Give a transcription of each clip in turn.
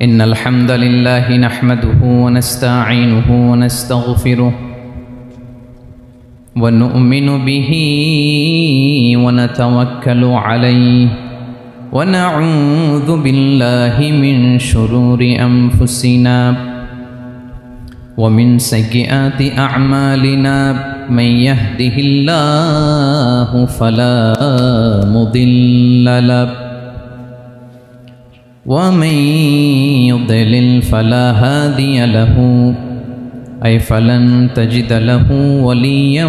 إن الحمد لله نحمده ونستعينه ونستغفره ونؤمن به ونتوكل عليه ونعوذ بالله من شرور أنفسنا ومن سيئات أعمالنا من يهده الله فلا مضل له ومن يضلل فلا هادي له أي فلن تجد له وليا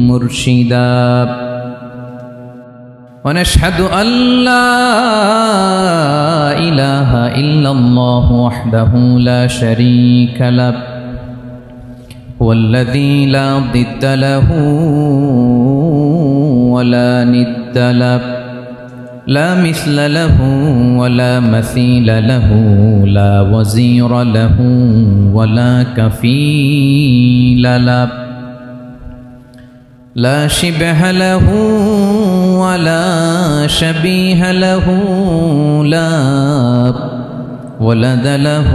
مرشدا ونشهد أن لا إله إلا الله وحده لا شريك له هو الذي لا ضد له ولا ند له لا مثل له ولا مثيل له لا وزير له ولا كفيل له لا شبه له ولا شبيه له لا ولد له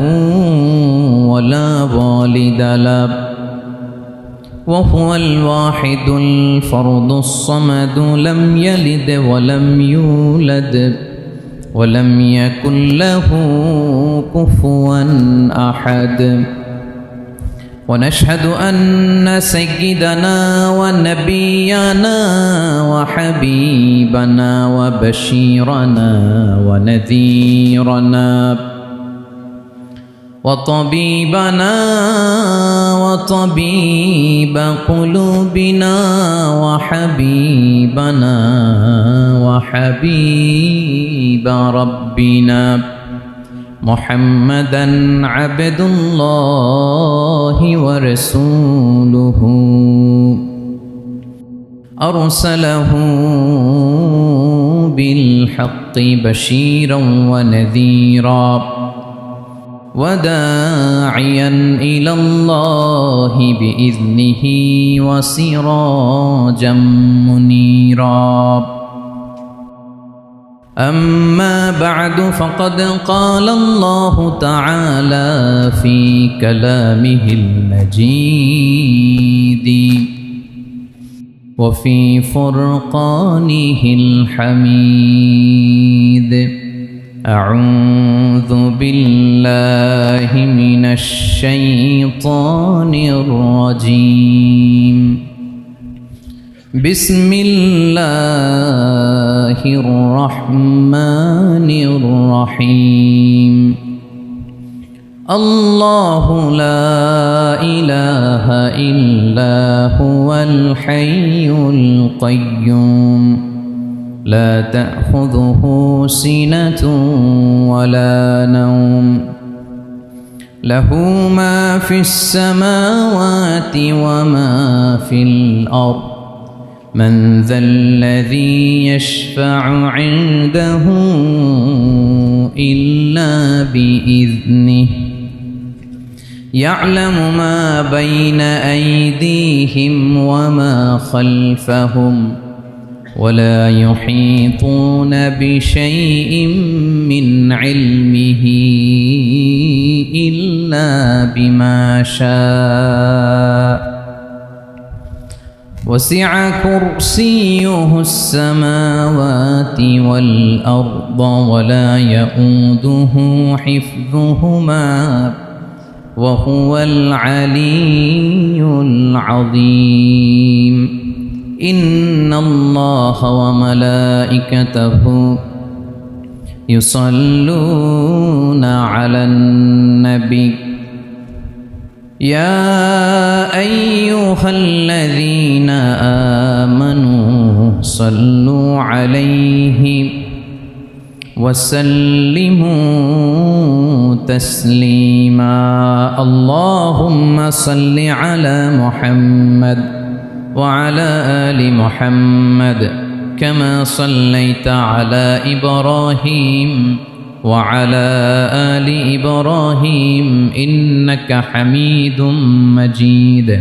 ولا والد له وهو الواحد الفرد الصمد لم يلد ولم يولد ولم يكن له كفوا أحد ونشهد أن سيدنا ونبينا وحبيبنا وبشيرنا ونذيرنا وطبيبنا وطبيب قلوبنا وحبيبنا وحبيب ربنا محمدا عبد الله ورسوله أرسله بالحق بشيرا ونذيرا وداعيا إلى الله بإذنه وسراجا منيرا أما بعد فقد قال الله تعالى في كلامه المجيد وفي فرقانه الحميد أعوذ بالله من الشيطان الرجيم بسم الله الرحمن الرحيم الله لا إله إلا هو الحي القيوم لا تأخذه سنة ولا نوم له ما في السماوات وما في الأرض من ذا الذي يشفع عنده إلا بإذنه يعلم ما بين أيديهم وما خلفهم ولا يحيطون بشيء من علمه إلا بما شاء وسع كرسيه السماوات والأرض ولا يؤوده حفظهما وهو العلي العظيم إن الله وملائكته يصلون على النبي يا أيها الذين آمنوا صلوا عليه وسلموا تسليما اللهم صل على محمد وعلى آل محمد كما صليت على إبراهيم وعلى آل إبراهيم إنك حميد مجيد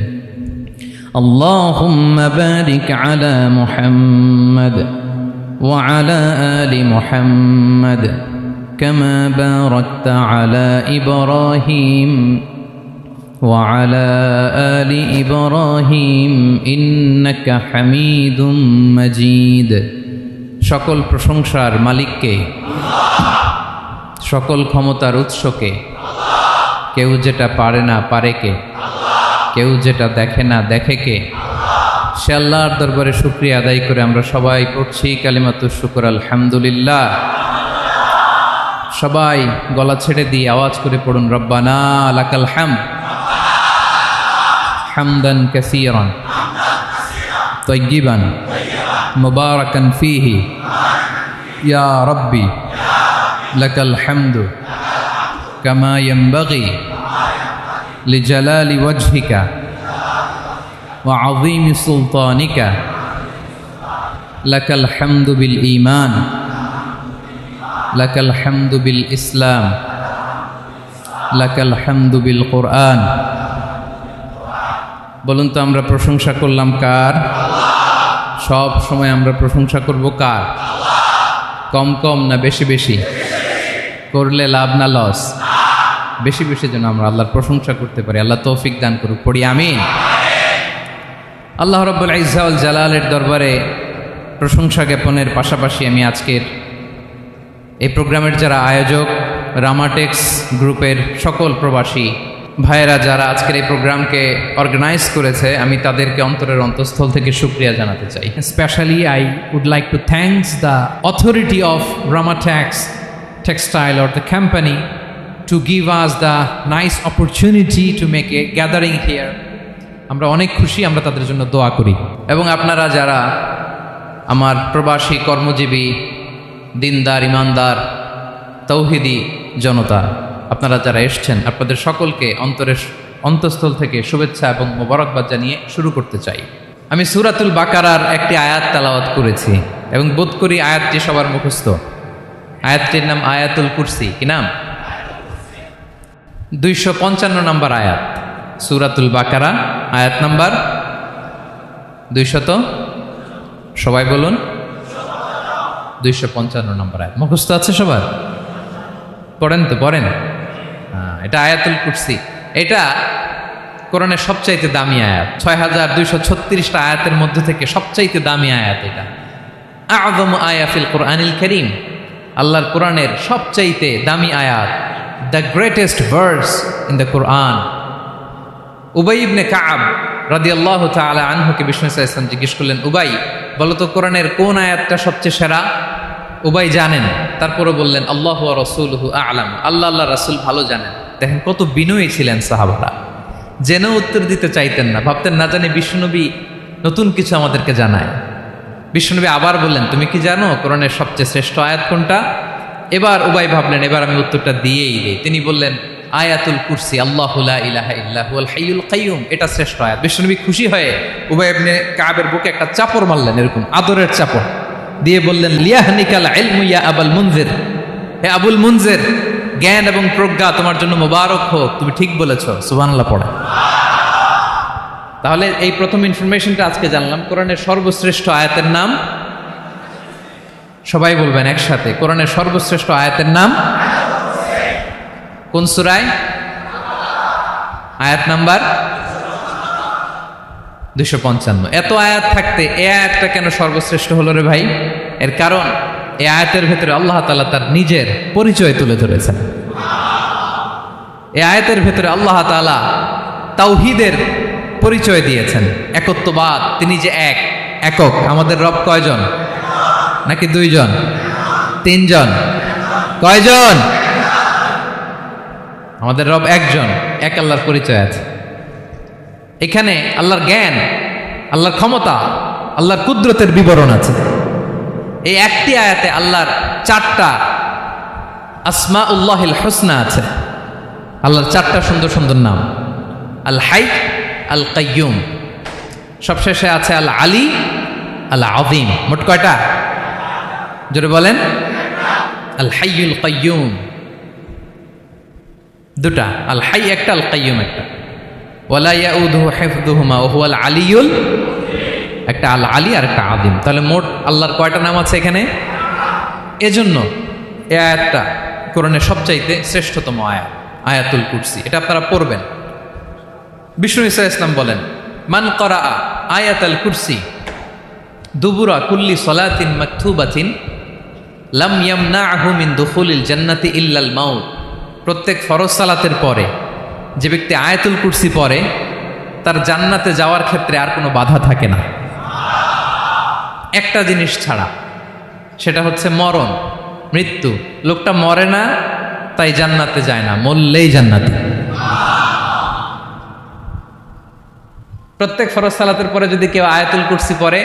اللهم بارك على محمد وعلى آل محمد كما باركت على إبراهيم وعلى آل إبراهيم إنك حميد مجيد সকল প্রশংসার মালিককে, সকল ক্ষমতার উৎসকে, কেউ যেটা পারে না পারে কে, কেউ যেটা দেখে না দেখে কে, সে আল্লাহর দরবারে শুকরিয়া আদায় করে আমরা সবাই পড়ছি কালিমাতুশ শুকর আলহামদুলিল্লাহ। সবাই গলা ছেড়ে দিয়ে আওয়াজ করে পড়ুন, রব্বানা লাকাল হামদ হামদান কাসীরান তাইয়িবান মুবারাকান ফীহি ইয়া রাব্বি লাকাল হামদু কামা ইয়ানবাগি লিজালালি ওয়াজহিকা ওয়া আযীমি সুলতানিকা লাকাল হামদু বিল ঈমান লাকাল হামদু বিল ইসলাম লাকাল হামদু বিল কুরআন। বলুন তো আমরা প্রশংসা করলাম কার? সব সময় আমরা প্রশংসা করব কার? কম কম না বেশি বেশি? করলে লাভ না লস? বেশি বেশি যেন আমরা আল্লাহর প্রশংসা করতে পারি। আল্লাহ তৌফিক দান করুক, পড়ি আমিন। আল্লাহ রাব্বুল ইজ্জা ওয়াল জালালের দরবারে প্রশংসা জ্ঞাপনের পাশাপাশি আমি আজকের এই প্রোগ্রামের যারা আয়োজক, রামাটেক্স গ্রুপের সকল প্রবাসী ভাইয়েরা যারা আজকের এই প্রোগ্রামকে অর্গানাইজ করেছে, আমি তাদেরকে অন্তরের অন্তঃস্থল থেকে শুকরিয়া জানাতে চাই। Especially, I would like to thank the authority of Ramatex Textile or the company to give us the nice opportunity to make a gathering here. আমরা অনেক খুশি, আমরা তাদের জন্য দোয়া করি। এবং আপনারা যারা আমার প্রবাসী কর্মজীবী দিনদার ইমানদার তৌহিদি জনতা, আপনারা যারা এসছেন, আপনাদের সকলকে অন্তরের অন্তঃস্থল থেকে শুভেচ্ছা এবং মোবারকবাদ জানিয়ে শুরু করতে চাই। আমি সূরাতুল বাকারার একটি আয়াত তেলাওয়াত করেছি এবং বোধ করি আয়াতটি সবার মুখস্থ। আয়াতটির নাম আয়াতুল কুরসি। কি নাম? 255 নম্বর আয়াত, সূরাতুল বাকারা, আয়াত নাম্বার 200। সবাই বলুন, 255 নম্বর আয়াত। মুখস্থ আছে সবার? পড়েন তো, পড়েন। এটা আয়াতুল কুরসি। এটা কোরআনের সবচাইতে দামি আয়াত। 6236টা আয়াতের মধ্যে থেকে সবচাইতে দামি আয়াত এটা। আযম আয়া ফিল কোরআনিল কারীম, আল্লাহর কোরআনের সবচাইতে দামি আয়াত, the greatest verse in the Quran. উবাই ইবনে কাব রাদিয়াল্লাহু তাআলা আনহুকে বিষ্ণু সাল্লাল্লাহু আলাইহি ওয়াসাল্লাম জিজ্ঞেস করলেন, উবাই বলো তো কোরআনের কোন আয়াতটা সবচেয়ে সেরা? উবাই জানেন, তারপরে বললেন আল্লাহু ওয়া রাসূলুহু আ'লাম, আল্লাহ আল্লাহ রাসূল ভালো জানেন। দেখেন কত বিনয়ী ছিলেন সাহাবারা, জেনেও উত্তর দিতে চাইতেন না, ভাবতেন না জানি বিষ্ণুনবী নতুন কিছু আমাদেরকে জানায়। বিষ্ণুনবী আবার বললেন, তুমি কি জানো কোরআনের সবচেয়ে শ্রেষ্ঠ আয়াত কোনটা? এবার উবাই ভাবলেন এবার আমি উত্তরটা দিয়েই দিই। তিনি বললেন আয়াতুল কুরসি, আল্লাহু লা ইলাহা ইল্লা হুয়াল হাইয়ুল কাইয়ুম, এটা শ্রেষ্ঠ আয়াত। বিষ্ণুনবী খুশি হয়ে উবাই ইবনে কাবের বুকে একটা চাপড় মারলেন, এরকম আদরের চাপড় দিয়ে বললেন, লিয়াহনিকাল ইলমু ইয়া আবুল মুনজির, হে আবুল মুনজির, জ্ঞান এবং প্রজ্ঞা তোমার জন্য মোবারক হোক, তুমি ঠিক বলেছো। সুবহানাল্লাহ পড়ে। তাহলে এই প্রথম ইনফরমেশনটা আজকে জানলাম। কোরআনের সর্বশ্রেষ্ঠ আয়াতের নাম, সবাই বলবেন একসাথে, কোরআনের সর্বশ্রেষ্ঠ আয়াতের নাম কোন সূরায়? আয়াত নাম্বার 255। এত আয়াত থাকতে এই আয়াতটা কেন সর্বশ্রেষ্ঠ হলো রে ভাই? এর কারণ এই আয়াতের ভেতরে আল্লাহ তাআলা তার নিজের পরিচয় তুলে ধরেছেন। এই আয়াতের ভেতরে আল্লাহ তাআলা তাওহীদের পরিচয় দিয়েছেন, একত্ববাদ, তিনি যে এক, একক। আমাদের রব কয়জন? নাকি দুইজন, তিনজন? কয়জন? আমাদের রব একজন, এক আল্লাহর পরিচয় আছে। এখানে আল্লাহর জ্ঞান, আল্লাহর ক্ষমতা, আল্লাহর কুদরতের বিবরণ আছে। এই একটি আয়াতে আল্লাহর 4টা আসমাউল্লাহিল হুসনা আছে। আল্লাহর 4টা সুন্দর সুন্দর নাম, আল হাই, আল কাইয়ুম, সবশেষে আছে আল আলী, আল আযীম। মোট কয়টা? জোরে বলেন। আল হাইয়ুল কাইয়ুম দুটা, আল হাই একটা, আল কাইয়ুম একটা। ওয়ালা ইয়াউদুহু হিফযুহুমা ওয়া হুয়াল আলিয়ুল একটা আল আলী আর একটা আদিম। তাহলে মোট আল্লাহর কয়টা নাম আছে এখানে? এজন্য এই আয়াতটা কোরআনের সবচাইতে শ্রেষ্ঠতম আয়াত, আয়াতুল কুরসি। এটা আপনারা পড়বেন। বিষ্ণু ঈসা ইসলাম বলেন, মান করা আয়াতুল কুরসি দুবুরা কুল্লি সলাতিন মাকতুবাতিন লাম ইয়ামনাহু মিন দুখুলিল জান্নাতি ইল্লাল মাউত। প্রত্যেক ফরজ সালাতের পরে যে ব্যক্তি আয়াতুল কুরসি পড়ে তার জান্নাতে যাওয়ার ক্ষেত্রে আর কোনো বাধা থাকে না, একটা জিনিস ছাড়া, সেটা হচ্ছে মরণ, মৃত্যু। লোকটা মরে না তাই জান্নাতে যায় না, মরলেই জান্নাতে। প্রত্যেক ফরজ সালাতের পরে যদি কেউ আয়াতুল কুরসি পড়ে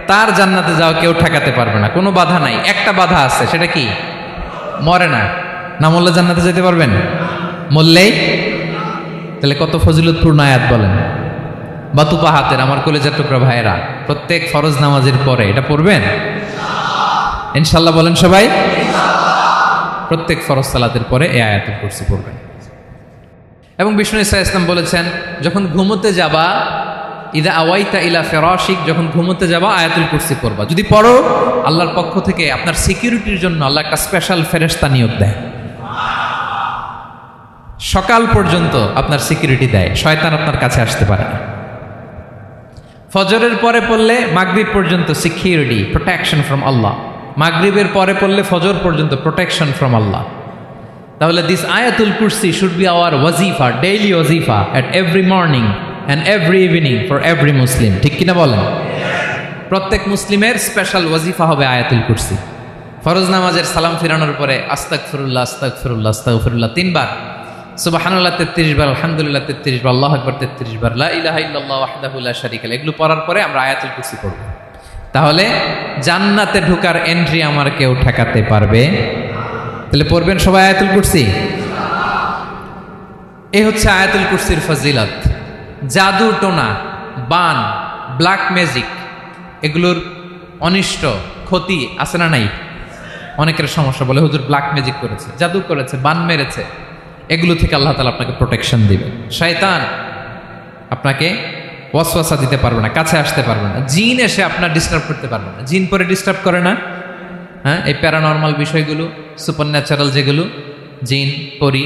তার জান্নাতে যাওয়া কেউ ঠেকাতে পারবে না, কোনো বাধা নাই। একটা বাধা আছে, সেটা কি? মরে না। না মরলে জান্নাতে যেতে পারবেন? মরলেই। তাহলে কত ফজিলতপূর্ণ আয়াত বলেন। বাতুপা হাতের আমার কলেজের টুকরা ভাইয়েরা, প্রত্যেক ফরজ নামাজের পরে এটা পড়বেন ইনশাল্লাহ। বলেন সবাই, প্রত্যেক ফরজ সালাতের পরে এই আয়াতুল কুরসি পড়বেন। এবং বিষ্ণু ঈসা ইসলাম বলেছেন, যখন ঘুমোতে যাবা, ইদা আওয়াইতা ইলা ফিরাশিক, যখন ঘুমোতে যাবা আয়াতুল কুরসি পড়বা। যদি পড়ো, আল্লাহর পক্ষ থেকে আপনার সিকিউরিটির জন্য আল্লাহ একটা স্পেশাল ফেরেশতা নিয়োগ দেয়। সকাল পর্যন্ত আপনার সিকিউরিটি দেয়, শয়তান আপনার কাছে আসতে পারে না। ফজরের পরে পড়লে মাগরিব পর্যন্ত সিকিউরিটি, প্রোটেকশন ফ্রম আল্লাহ। মাগরিবের পরে পড়লে ফজর পর্যন্ত প্রোটেকশন ফ্রম আল্লাহ। তাহলে দিস আয়াতুল কুরসি শুড বি আওয়ার ওয়াজিফা, ডেইলি ওয়াজিফা at every morning and every evening for every Muslim. ঠিক কিনা বলেন? প্রত্যেক মুসলিমের স্পেশাল ওয়াজিফা হবে আয়াতুল কুরসি। ফরজ নামাজের সালাম ফিরানোর পরে আস্তাগফিরুল্লাহ আস্তাগফিরুল্লাহ আস্তাগফিরুল্লাহ 3 বার, সুবহানাল্লাহ 33 বার, আলহামদুলিল্লাহ 33 বার, আল্লাহু আকবার 33 বার, লা ইলাহা ইল্লাল্লাহ ওয়াহদাহু লা শারীকা লাহু, এগুলো পড়ার পরে আমরা আয়াতুল কুরসি পড়ব। তাহলে জান্নাতে ঢোকার এন্ট্রি আমার কেউ ঠেকাতে পারবে। তাহলে পড়বেন সবাই আয়াতুল কুরসি। এই হচ্ছে আয়াতুল কুরসির ফজিলত। জাদু টোনা, বান, ব্ল্যাক ম্যাজিক, এগুলোর অনিষ্ট ক্ষতি আছে না নাই? অনেকের সমস্যা, বলে হুজুর ব্ল্যাক ম্যাজিক করেছে, জাদু করেছে, বান মেরেছে, এগুলো থেকে আল্লাহ তাআলা আপনাকে প্রোটেকশন দিবে। শয়তান আপনাকে ওয়াসওয়াসা দিতে পারবে না, কাছে আসতে পারবে না। জিন এসে আপনার ডিস্টার্ব করতে পারবে না। জিন পরে ডিস্টার্ব করে না? হ্যাঁ, এই প্যারানর্মাল বিষয়গুলো, সুপার ন্যাচারাল যেগুলো, জিন পরি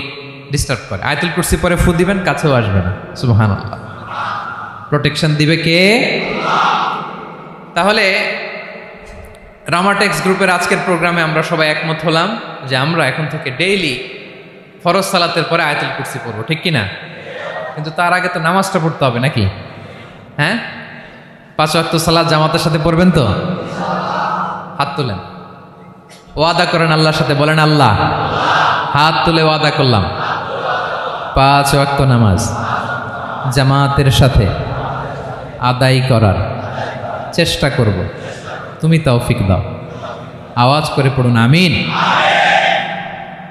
ডিস্টার্ব করে। আয়াতুল কুরসি পরে ফু দিবেন, কাছেও আসবে না। সুবহানাল্লাহ। প্রোটেকশন দিবে কে? তাহলে রামাটেক্স গ্রুপের আজকের প্রোগ্রামে আমরা সবাই একমত হলাম যে আমরা এখন থেকে ডেইলি ফরজ সালাতের পরে আয়াতুল কুরসি পড়বো, ঠিক কিনা? কিন্তু তার আগে তো নামাজটা পড়তে হবে নাকি? হ্যাঁ, 5 ওয়াক্ত সালাত জামাতের সাথে পড়বেন তো? হাত তুলেন, ওয়াদা করেন আল্লাহর সাথে, বলেন আল্লাহ, হাত তুলে ওয়াদা করলাম 5 ওয়াক্ত নামাজ জামাতের সাথে আদায় করার চেষ্টা করব, তুমি তৌফিক দাও। আওয়াজ করে পড়ুন আমিন।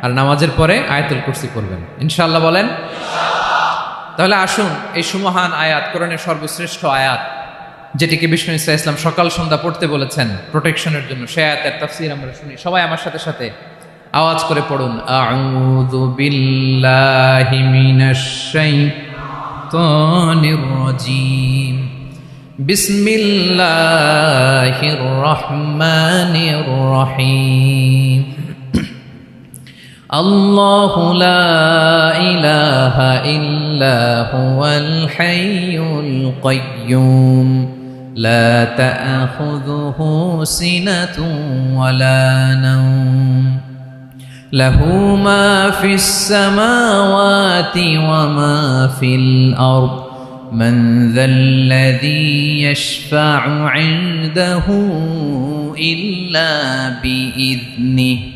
আর নামাজের পরে আয়াতুল কুরসি পড়বেন ইনশাআল্লাহ, বলেন। তাহলে আসুন এই সুমহান আয়াত, কোরআনের সর্বশ্রেষ্ঠ আয়াত, যেটিকে বিষ্ণু ঈসা ইসলাম সকাল সন্ধ্যা পড়তে বলেছেন প্রোটেকশনের জন্য, সে আয়াতের তাফসীর আমরা শুনি। সবাই আমার সাথে সাথে আওয়াজ করে পড়ুন, আউযু বিল্লাহি মিনাশ শাইতানির রাজীম, বিসমিল্লাহির রহমানির রহিম। আল্লাহু লা ইলাহা ইল্লা হুয়াল হাইয়ুল কাইয়্যুম, লা তা'খুযুহু সিনাতুন ওয়ালা নাওম, লাহু মা ফিস সামাওয়াতি ওয়া মা ফিল আরদ, মান যাল্লাযী ইয়াশফা'ু 'ইনদাহু ইল্লা বিইذনিহি,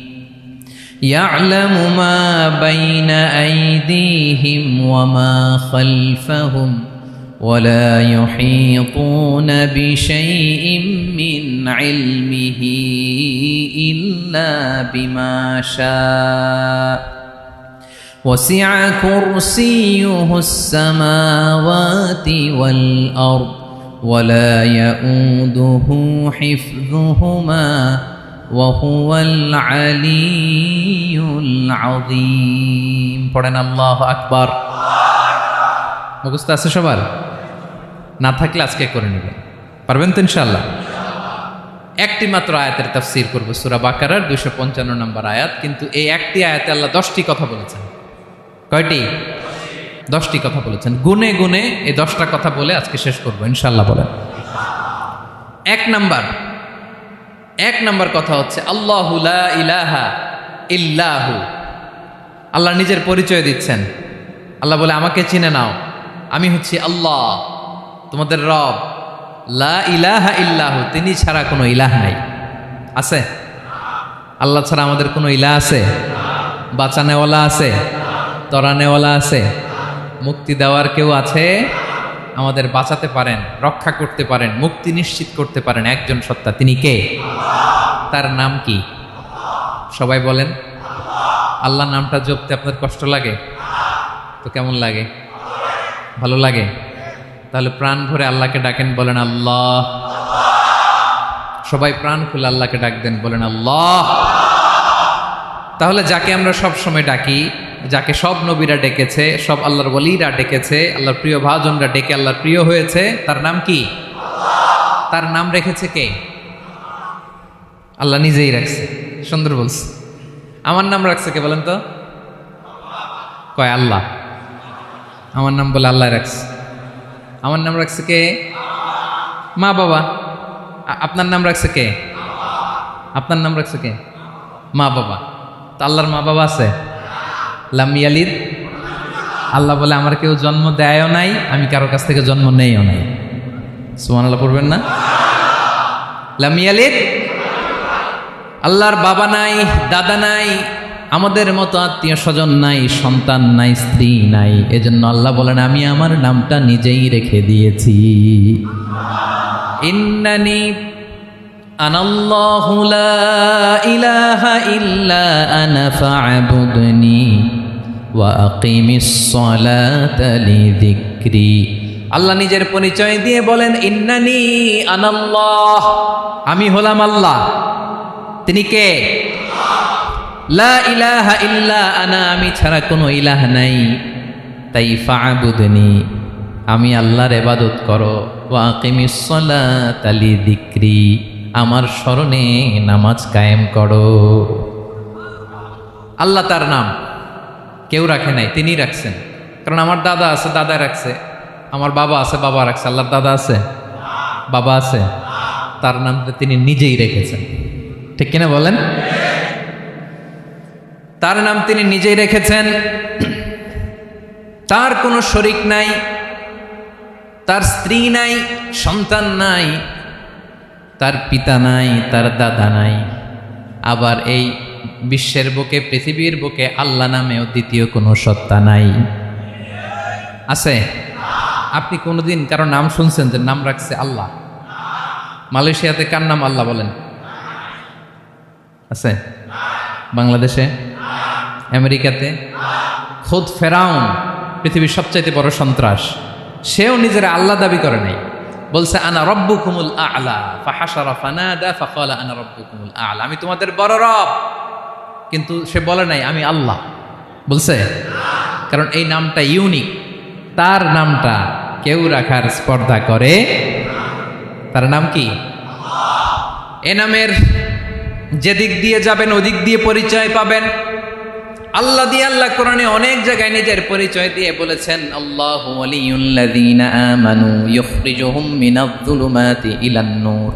يعلم ما بين أيديهم وما خلفهم ولا يحيطون بشيء من علمه إلا بما شاء وسع كرسيه السماوات والأرض ولا يؤوده حفظهما وهو العلي العظيم। পড়েন আল্লাহু আকবার। মুখস্থ আছে সবার? না থাকলে আজকে করে নেবেন। পারবেন তো ইনশাআল্লাহ? একটি মাত্র আয়াতের তাফসীর করব, সূরা বাকারার 255 নম্বর আয়াত। কিন্তু এই একটি আয়াতে আল্লাহ 10টি কথা বলেছেন। কয়টি? 10টি কথা বলেছেন। গুনে গুনে এই 10টা কথা বলে আজকে শেষ করব ইনশাআল্লাহ। বলেন। এক নাম্বার কথা হচ্ছে আল্লাহু লা ইলাহা ইল্লাহু। আল্লাহ নিজের পরিচয় দিচ্ছেন। আল্লাহ বলে, আমাকে চিনে নাও, আমি হচ্ছি আল্লাহ, তোমাদের রব। লা ইলাহা ইল্লাহু, তিনি ছাড়া কোনো ইলাহ নাই। আছে? আল্লাহ ছাড়া আমাদের কোনো ইলাহ আছে? বাঁচানেওয়ালা আছে? তরানেওয়ালা আছে? মুক্তি দেওয়ার কেউ আছে? আমাদের বাঁচাতে পারেন, রক্ষা করতে পারেন, মুক্তি নিশ্চিত করতে পারেন একজন সত্তা। তিনি কে? তার নাম কি? সবাই বলেন। আল্লাহ নামটা জপতে আপনার কষ্ট লাগে? তো কেমন লাগে? ভালো লাগে? তাহলে প্রাণ ভরে আল্লাহকে ডাকেন, বলেন আল্লাহ। সবাই প্রাণ খুলে আল্লাহকে ডাক দেন, বলেন আল্লাহ। তাহলে যাকে আমরা সব সময় ডাকি, যাকে সব নবীরা ডেকেছে, সব আল্লাহর ওলিরা ডেকেছে, আল্লাহর প্রিয় ভাজনরা ডেকে আল্লাহর প্রিয় হয়েছে, তার নাম কি? তার নাম রেখেছে কে? আল্লাহ নিজেই রাখছে। সুন্দর বলছে। আমার নাম রাখছে কে বলেন তো? কয় আল্লাহ। আমার নাম বলে আল্লাহ রাখছে। আমার নাম রাখছে কে? মা বাবা। আপনার নাম রাখছে কে? আপনার নাম রাখছে কে? মা বাবা। তো আল্লাহর মা বাবা আছে? লাম ইয়ালিদ। আল্লাহ বলে, আমার কেউ জন্ম দেয়ও নাই, আমি কারো কাছ থেকে জন্ম নেইও নাই। সুবহানাল্লাহ পড়বেন না? লাম ইয়ালিদ। আল্লাহর বাবা নাই, দাদা নাই, আমাদের মতো আত্মীয় স্বজন নাই, সন্তান নাই, স্ত্রী নাই। এজন্য আল্লাহ বলেন, আমি আমার নামটা নিজেই রেখে দিয়েছি। ইন্নানি আনাল্লাহু লা ইলাহা ইল্লা আনা ফা'বুদনি ওয়া আকিমিস সালাতা লিযিকরি। আল্লাহ নিজের পরিচয় দিয়ে বলেন, ইন্নানি আনাল্লাহ, আমি হলাম আল্লাহ। তিনি কে? লা ইলাহা ইল্লা আনা, আমি ছাড়া কোনো ইলাহ নাই। তাই ফা'বুদনি, আমি আল্লাহর ইবাদত করো। ওয়া আকিমিস সালাতা লিযিকরি, আমার স্মরণে নামাজ কায়েম করো। আল্লাহ তার নাম কেউ রাখে নাই, তিনি রাখছেন। কারণ আমার দাদা আছে, দাদা রাখছে। আমার বাবা আছে, বাবা রাখছে। আল্লাহর দাদা আছে? বাবা আছে? তার নামটা তিনি নিজেই রেখেছেন। ঠিক কিনা বলেন? তার নাম তিনি নিজেই রেখেছেন। তার কোনো শরীক নাই, তার স্ত্রী নাই, সন্তান নাই, তার পিতা নাই, তার দাদা নাই। আবার এই বিশ্বের বুকে, পৃথিবীর বুকে আল্লাহ নামেও দ্বিতীয় কোনো সত্তা নাই। আছে? আপনি কোনোদিন কারো নাম শুনছেন যে নাম রাখছে আল্লাহ? মালয়েশিয়াতে কার নাম আল্লাহ বলেন? আছে? বাংলাদেশে? আমেরিকাতে? খোদ ফেরাউন, পৃথিবীর সবচাইতে বড় সন্ত্রাস, সেও নিজের আল্লাহ দাবি করে নাই। বলছে আনা রব্বুকুমুল আ'লা, ফাহাশারা ফানাদা ফাকালা আনা রব্বুকুমুল আ'লা, আমি তোমাদের বড় রব। কিন্তু সে বলে নাই আমি আল্লাহ। বলছে? কারণ এই নামটা ইউনিক। তার নামটা কেউ রাখার স্পর্ধা করে। তার নাম কি? এ নামের যেদিক দিয়ে যাবেন ওদিক দিয়ে পরিচয় পাবেন। আল্লাহ দিয়ে আল্লাহ কোরআনে অনেক জায়গায় নিজের পরিচয় দিয়ে বলেছেন, আল্লাহু ওয়ালিয়ুল্লাযীনা আমানু ইখরিজুহুম মিনায-যুলুমাতি ইলান-নূর।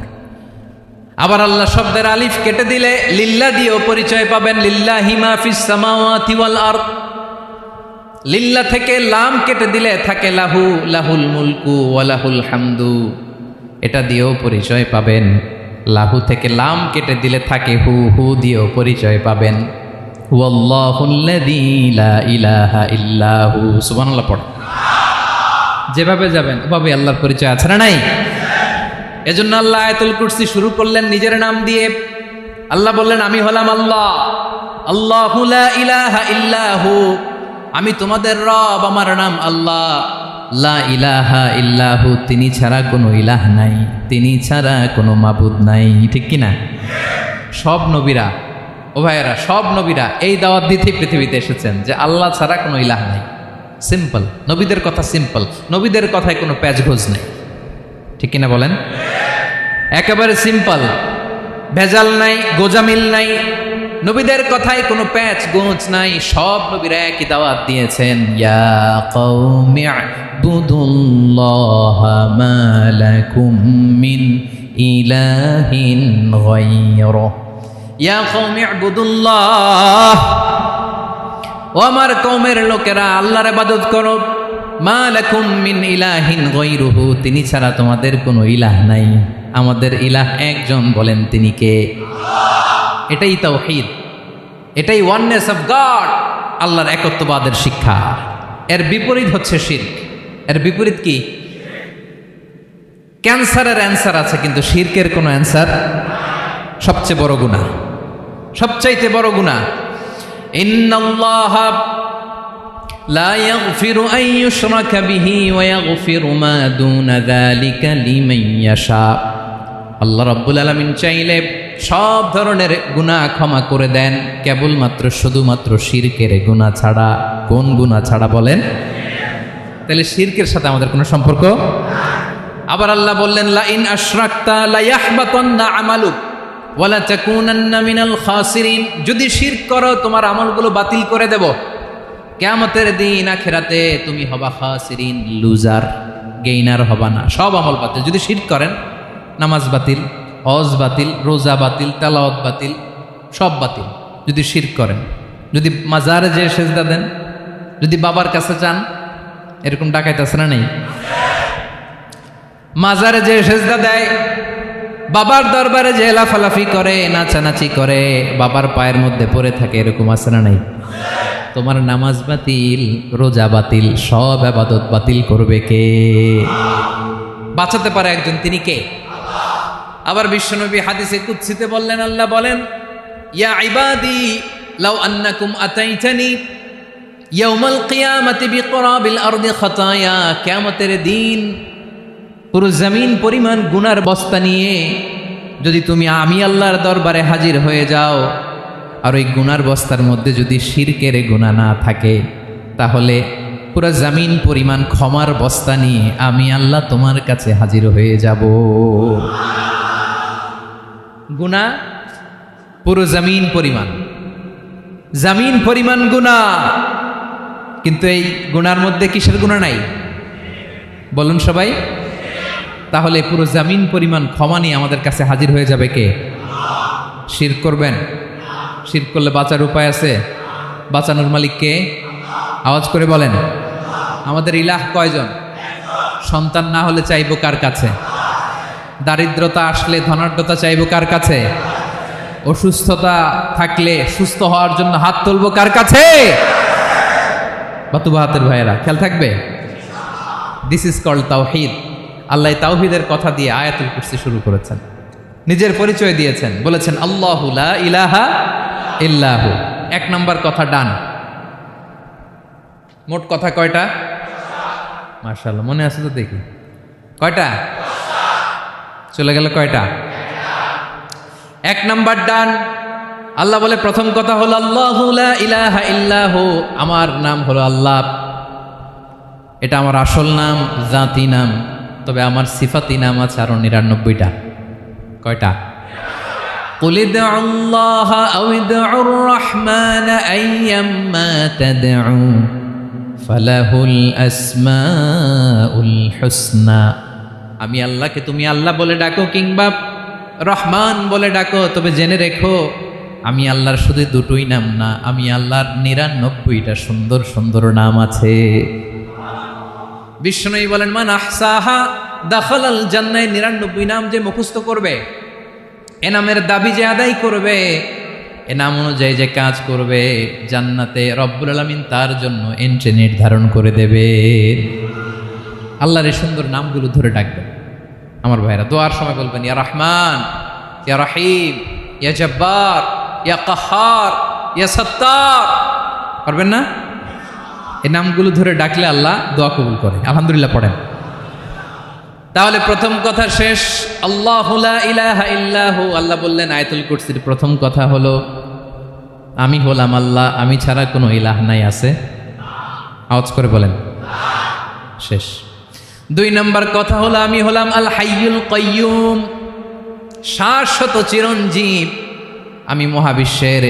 আবার আল্লাহ শব্দের আলিফ কেটে দিলে লিল্লাহ দিয়েও পরিচয় পাবেন। লিল্লাহি মা ফিস সামাওয়াতি ওয়াল আরদ। লিল্লাহ থেকে লাম কেটে দিলে থাকে লাহু, লাহুল মুলকু ওয়া লাহুল হামদু, এটা দিয়েও পরিচয় পাবেন। লাহু থেকে লাম কেটে দিলে থাকে হু, হু দিয়েও পরিচয় পাবেন। ওয়াল্লাহুল্লাযী লা ইলাহা ইল্লাহু। সুবহানাল্লাহ পড়। যেভাবে যাবেন ওভাবে আল্লাহর পরিচয় আছে না নাই? এজন্য আল্লাহ আয়াতুল কুরসি শুরু করলেন নিজের নাম দিয়ে। আল্লাহ বললেন, আমি হলাম আল্লাহ। আল্লাহু লা ইলাহা ইল্লাহু, আমি তোমাদের রব, আমার নাম আল্লাহ। লা ইলাহা ইল্লাহু, তিনি ছাড়া কোনো ইলাহ নাই, তিনি ছাড়া কোনো মাবুদ নাই। ঠিক কিনা? সব নবীরা, ও ভাইয়েরা, সব নবীরা এই দাওয়াত দিতে পৃথিবীতে এসেছেন যে আল্লাহ ছাড়া কোনো ইলাহ নাই। সিম্পল। নবীদের কথা সিম্পল, নবীদের কথায় কোনো প্যাচঘোষ নেই। ঠিক কিনা বলেন? একেবারে সিম্পল, ভেজাল নাই, গোজামিল নাই, নবীদের কথায় কোনো প্যাচ গোঁচ নাই। সব নবীরা একই দাওয়াত দিয়েছেন, ইয়া কওমি ইবুদুল্লাহা মা লাকুম মিন ইলাহিন গায়রুহু, ইয়া কওমি ইবুদুল্লাহ, ও আমার কওমের লোকেরা আল্লাহর ইবাদত করো, মা লাকুম মিন ইলাহিন গায়রুহু, তিনি ছাড়া তোমাদের কোনো ইলাহ নাই, আমাদের ইলাহ একজন, বলেন তিনি কে? এটাই তাওহীদ, এটাই ওয়াননেস অফ গড, আল্লাহর একত্ববাদের শিক্ষা। এর বিপরীত হচ্ছে শিরক। এর বিপরীত কি? ক্যান্সারের অ্যান্সার আছে কিন্তু শিরকের কোনো অ্যান্সার। সবচেয়ে বড় গুনাহ, সবচাইতে বড় গুনাহ। ইন্নাল্লাহা লা ইয়াগফিরু আন ইউশরাকা বিহি ওয়া ইয়াগফিরু মা দুনা যালিকা লিমান ইয়াশা। আল্লাহ রাব্বুল আলামিন চাইলে সব ধরনের গুনাহ ক্ষমা করে দেন, কেবলমাত্র শুধুমাত্র শিরকের গুনাহ ছাড়া। কোন গুনাহ ছাড়া বলেন? তাহলে শিরকের সাথে আমাদের কোনো সম্পর্ক। আবার আল্লাহ বললেন, লা ইন আশরাকতা লা ইয়াহবাতান্না আমালুক ওয়া লা তাকুনান্না মিনাল খাসিরিন, যদি শিরক করো তোমার আমলগুলো বাতিল করে দেব, কিয়ামতের দিন আখিরাতে তুমি হবা খাসিরিন, লুজার, গেইনার হবা না, সব আমল বাতিল। যদি শিরক করেন, নামাজ বাতিল, হজ বাতিল, রোজা বাতিল, তেলাওয়াত বাতিল, সব বাতিল। যদি শিরক করেন, যদি মাজারে যে সেজদা দেন, যদি বাবার কাছে চান, এরকম ডাকাইত আছে না নেই? মাজারে যে সেজদা দেয়, বাবার দরবারে যে লাফালাফি করে, নাচানাচি করে, বাবার পায়ের মধ্যে পড়ে থাকে, এরকম আছে না নাই? তোমার নামাজ বাতিল, রোজা বাতিল, সব ইবাদত বাতিল করবে কে? বাঁচাতে পারে একজন, তিনি কে? আবার বিশ্বনবী হাদিসে কুদসিতে বললেন, আল্লাহ বলেন, ইয়া ইবাদি লাউ আন্নাকুম আতাইতানি ইয়াউমাল কিয়ামাতি বিকরাবিল আরদি খাতায়া, কিয়ামতের দিন পুরো জমিন পরিমাণ গুনার বস্তা নিয়ে যদি তুমি আমি আল্লাহর দরবারে হাজির হয়ে যাও, আর ওই গুনার বস্তার মধ্যে যদি শিরকের গুনাহ না থাকে, তাহলে পুরো জমিন পরিমাণ ক্ষমার বস্তা নিয়ে আমি আল্লাহ তোমার কাছে হাজির হয়ে যাব। গুনাহ পুরো জমিন পরিমাণ, জমিন পরিমাণ গুনাহ, কিন্তু এই গুনার মধ্যে কিসের গুনাহ নাই? বলুন সবাই। তাহলে পুরো জমিন পরিমাণ ক্ষমা নিয়ে আমাদের কাছে হাজির হয়ে যাবে কে? শিরক করবেন? শিরক করলে বাঁচার উপায় আছে? বাঁচানোর মালিক কে? আওয়াজ করে বলেন। আমাদের ইলাহ কয়জন? সন্তান না হলে চাইবো কার কাছে? দারিদ্রতা আসলে ধনাঢ্যতা চাইবো কার কাছে? অসুস্থতা থাকলে সুস্থ হওয়ার জন্য হাত তুলবো কার কাছে? বাতুবা হাতের ভাইয়েরা, খেয়াল থাকবে। দিস ইজ কল্ড তাওহীদ। আল্লাহ তাওহীদের কথা দিয়ে আয়াতুল কুরসি শুরু করেছেন, নিজের পরিচয় দিয়েছেন, বলেছেন আল্লাহু লা ইলাহা ইল্লাহু। এক নম্বর কথা ডান। মোট কথা কয়টা? মাশাআল্লাহ, মনে আছে তো দেখি। কয়টা? চলে গেল কয়টা? এক নাম্বার ডান। আল্লাহ বলে প্রথম কথা হলো আল্লাহু লা ইলাহা ইল্লাহু, আমার নাম হলো আল্লাহ। এটা আমার আসল নাম, জাতি নাম। তবে আমার সিফাতি নাম আছে আরো ৯৯টা। কয়টা? কুল ইদউল্লাহা আও ইদউর রাহমান আইয়াম্মা তাদউ ফালাহুল আসমাউল হুসনা। আমি আল্লাহকে তুমি আল্লাহ বলে ডাকো কিংবা রহমান বলে ডাকো, তবে জেনে রেখো আমি আল্লাহর শুধু দুটোই নাম না, আমি আল্লাহর ৯৯টা সুন্দর সুন্দর নাম আছে। বিষ্ণুই বলেন, মান আহসাহা দাখালাল জান্নাহ। ৯৯ নাম যে মুখস্থ করবে, এ নামের দাবি যে আদায় করবে, এ নাম অনুযায়ী যে কাজ করবে, জান্নাতে রব্বুল আলামিন তার জন্য এন্ট্রি নির্ধারণ করে দেবে। আল্লাহর এই সুন্দর নামগুলো ধরে ডাকবেন। আমার ভাইরা দোয়ার সময় বলবেন, ইয়া রহমান, ইয়া রহিম, ইয়া জব্বার, ইয়া কাহার, ইয়া সত্তার। পারবেন না? এই নামগুলো ধরে ডাকলে আল্লাহ দোয়া কবুল করে। আলহামদুলিল্লাহ পড়েন। তাহলে প্রথম কথা শেষ। আল্লাহু লা ইলাহা ইল্লাহু। আল্লাহ বললেন আয়াতুল কুরসির প্রথম কথা হলো আমি হলাম আল্লাহ, আমি ছাড়া কোনো ইলাহ নাই। আছে? আওয়াজ করে বলেন। শেষ। ২ নম্বর কথা হলো আমি হলাম আল হাইয়ুল কাইয়ুম। শাশ্বত চিরঞ্জীব, আমি মহাবিশ্বের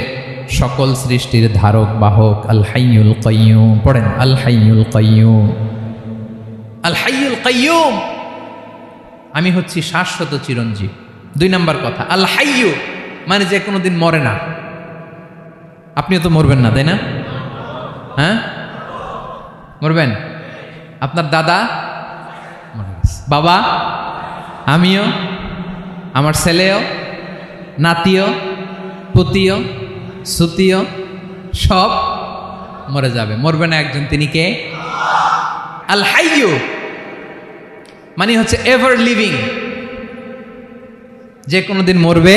সকল সৃষ্টির ধারক বাহক। আল হাইয়ুল কাইয়ুম, পড়েন আল হাইয়ুল কাইয়ুম, আল হাইয়ুল কাইয়ুম, আমি হচ্ছি শাশ্বত চিরঞ্জীব। 2 নম্বর কথা, আল হাইয়ু মানে যে কোনোদিন মরে না। আপনিও তো মরবেন না, তাই না? হ্যাঁ, মরবেন। আপনার দাদা মরে গেছে, বাবা, আমিও, আমার ছেলেও, নাতিও, পুতিও, সুতিও, সব মরে যাবে। মরবে না একজন, তিনি কে? আল হাইয়ু মানে হচ্ছে এভার লিভিং, যে কোনোদিন মরবে।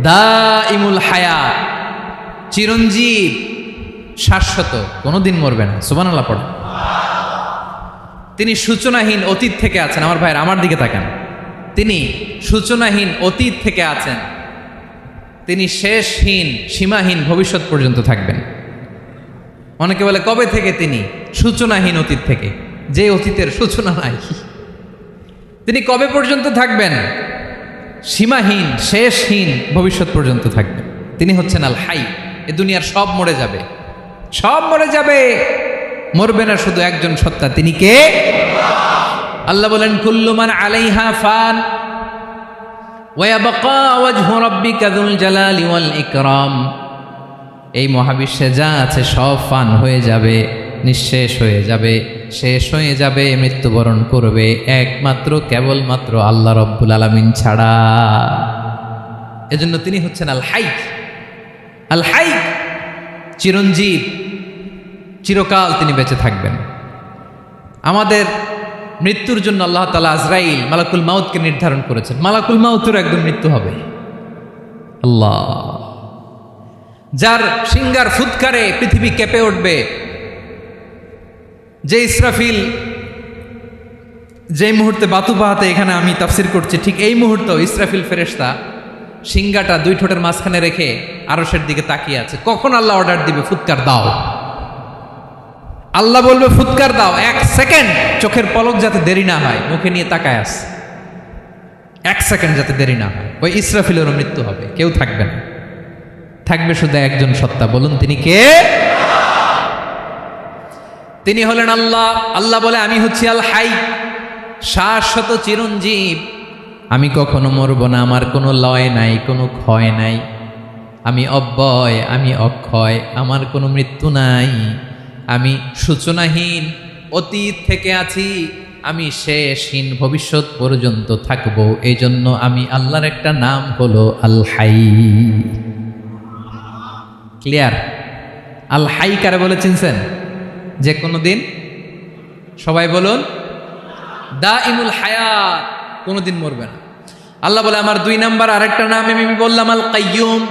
দাইমুল হায়াত, চিরঞ্জীব, শাশ্বত, কোনোদিন মরবে না। সুবহানাল্লাহ পড়ে। তিনি সূচনাহীন অতীত থেকে আছেন। আমার ভাইয়ের, আমার দিকে তাকান। তিনি সূচনাহীন অতীত থেকে আছেন, তিনি শেষহীন সীমাহীন ভবিষ্যৎ পর্যন্ত থাকবেন। অনেকে বলে কবে থেকে? তিনি সূচনাহীন অতীত থেকে, যে অতীতের সূচনা নাই। তিনি কবে পর্যন্ত থাকবেন? সীমাহীন শেষহীন ভবিষ্যৎ পর্যন্ত থাকবেন। তিনি হচ্ছেন আল হাই। এ দুনিয়ার সব মরে যাবে, সব মরে যাবে, মরবে না শুধু একজন সত্তা। তিনি কে? আল্লাহ বলেন কুল্লু মান আলাইহা ফান ওয়া ইয়াবকা ওয়াজহু রাব্বিকা যুল জালালি ওয়াল ইকরাম। এই মহাবিশ্বে যা আছে সব ফান হয়ে যাবে, নিঃশেষ হয়ে যাবে, শেষ হয়ে যাবে, মৃত্যুবরণ করবে, একমাত্র কেবলমাত্র আল্লাহ রব্বুল আলামিন ছাড়া। এজন্য তিনি হচ্ছেন আল হাই। আল হাই চিরঞ্জীব, চিরকাল তিনি বেঁচে থাকবেন। আমাদের মৃত্যুর জন্য আল্লাহ তাআলা আজরাইল মালাকুল মাউতকে নির্ধারণ করেছেন। মালাকুল মাউতের একদম মৃত্যু হবে। আল্লাহ, যার সিঙ্গার ফুৎকারে পৃথিবী কেঁপে উঠবে, যে ইসরাফিল যে মুহূর্তে বাতু বাহাতে এখানে আমি তাফসির করছি, ঠিক এই মুহূর্তে ইসরাফিল ফেরেশতা সিঙ্গাটা 2 ঠোঁটের মাঝখানে রেখে আরশের দিকে তাকিয়ে আছে। কখন আল্লাহ অর্ডার দিবে ফুৎকার দাও, আল্লাহ বলবে ফুৎকার দাও, 1 সেকেন্ড চোখের পলক যাতে দেরি না হয়, মুখে নিয়ে তাকায় আছে, 1 সেকেন্ড যাতে দেরি না হয়। ওই ইসরাফিলেরও মৃত্যু হবে, কেউ থাকবে না, থাকবে শুধু একজন সত্তা। বলুন তিনি কে? তিনি হলেন আল্লাহ। আল্লাহ বলে আমি হচ্ছি আল হাই, শাশ্বত চিরঞ্জীব, আমি কখনো মরব না, আমার কোনো লয় নাই, কোনো ক্ষয় নাই, আমি অব্যয়, আমি অক্ষয়, আমার কোনো মৃত্যু নাই, আমি সূচনাহীন অতীত থেকে আছি, আমি শেষহীন ভবিষ্যৎ পর্যন্ত থাকবো। এই জন্য আমি আল্লাহর একটা নাম হলো আল হাই। ক্লিয়ার? আল হাই কারে বলে চিনছেন? যে কোনো দিন, সবাই বলুন, দাইমুল হায়াত, কোনোদিন মরবে না। আল্লাহ বলে আমার 2 নাম্বার আরেকটা নাম আমি বললাম আল কাইয়ুম।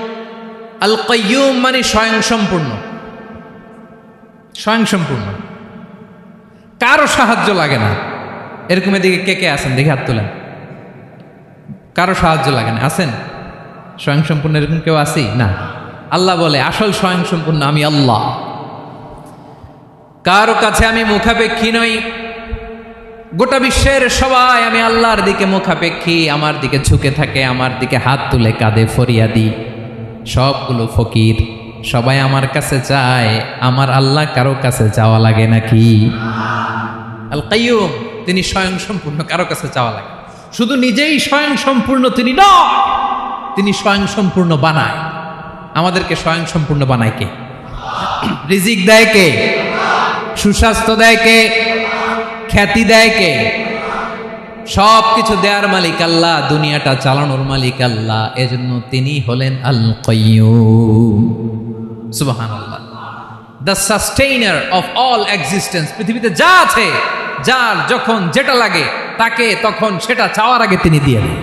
আল কাইয়ুম মানে স্বয়ংসম্পূর্ণ, স্বয়ংসম্পূর্ণ, কারো সাহায্য লাগে না। এরকম এদিকে কে কে আছেন দেখে হাত তোলেন। কারো সাহায্য লাগে না, আছেন? স্বয়ংসম্পূর্ণ এরকম কেউ আছি না? আল্লাহ বলে আসল স্বয়ংসম্পূর্ণ আমি আল্লাহ। কারো কাছে আমি মুখাপেক্ষী নই। গোটা বিশ্বের সবাই আমি আল্লাহর দিকে মুখাপেক্ষী, আমার দিকে ঝুঁকে থাকে, আমার দিকে হাত তুলে কাঁধে ফরিয়াদি। সবগুলো ফকির, সবাই আমার কাছে চায়, আমার আল্লাহ কারো কাছে চাওয়া লাগে নাকি? আল কাইয়ুম, তিনি স্বয়ংসম্পূর্ণ, কারো কাছে চাওয়া লাগে। শুধু নিজেই স্বয়ংসম্পূর্ণ তিনি নয়, তিনি স্বয়ংসম্পূর্ণ বানায়। আমাদেরকে স্বয়ংসম্পূর্ণ বানায় কে? রিজিক দেয় কে? সুস্বাস্থ্য দেয় কে? খ্যাতি দেয় কে? সব কিছু দেওয়ার মালিক আল্লাহ, দুনিয়াটা চালানোর মালিক আল্লাহ। এজন্য তিনি হলেন আল কাইয়ুম। সুবহানাল্লাহ। The sustainer of all existence. পৃথিবীতে যা আছে, যার যখন যেটা লাগে তাকে তখন সেটা চাওয়ার আগে তিনি দিয়ে দেন।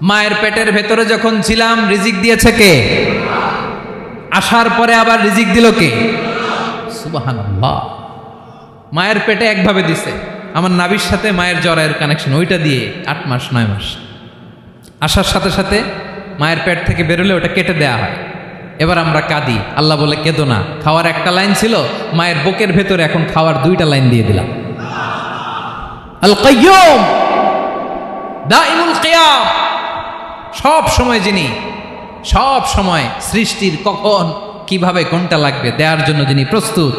মায়ের পেটের ভেতরে যখন ছিলাম রিজিক দিয়েছে কে? আসার পরে আবার রিজিক দিল কে? সুবহানাল্লাহ। মায়ের পেটে একভাবে দিছে, আমার নাভির সাথে মায়ের জরায়ের কানেকশন, ওইটা দিয়ে 8 মাস 9 মাস। আসার সাথে সাথে মায়ের পেট থেকে বেরোলে ওটা কেটে দেয়া হয়। এবার আমরা কাঁদি, আল্লাহ বলে কেঁদো না, খাওয়ার একটা লাইন ছিল, মায়ের বুকের ভেতরে এখন খাওয়ার 2টা লাইন দিয়ে দিলাম। আল কাইয়ুম, দাইমুল কিয়াম, সব সময় যিনি, সব সময় সৃষ্টির কখন কিভাবে কোনটা লাগবে দেওয়ার জন্য যিনি প্রস্তুত,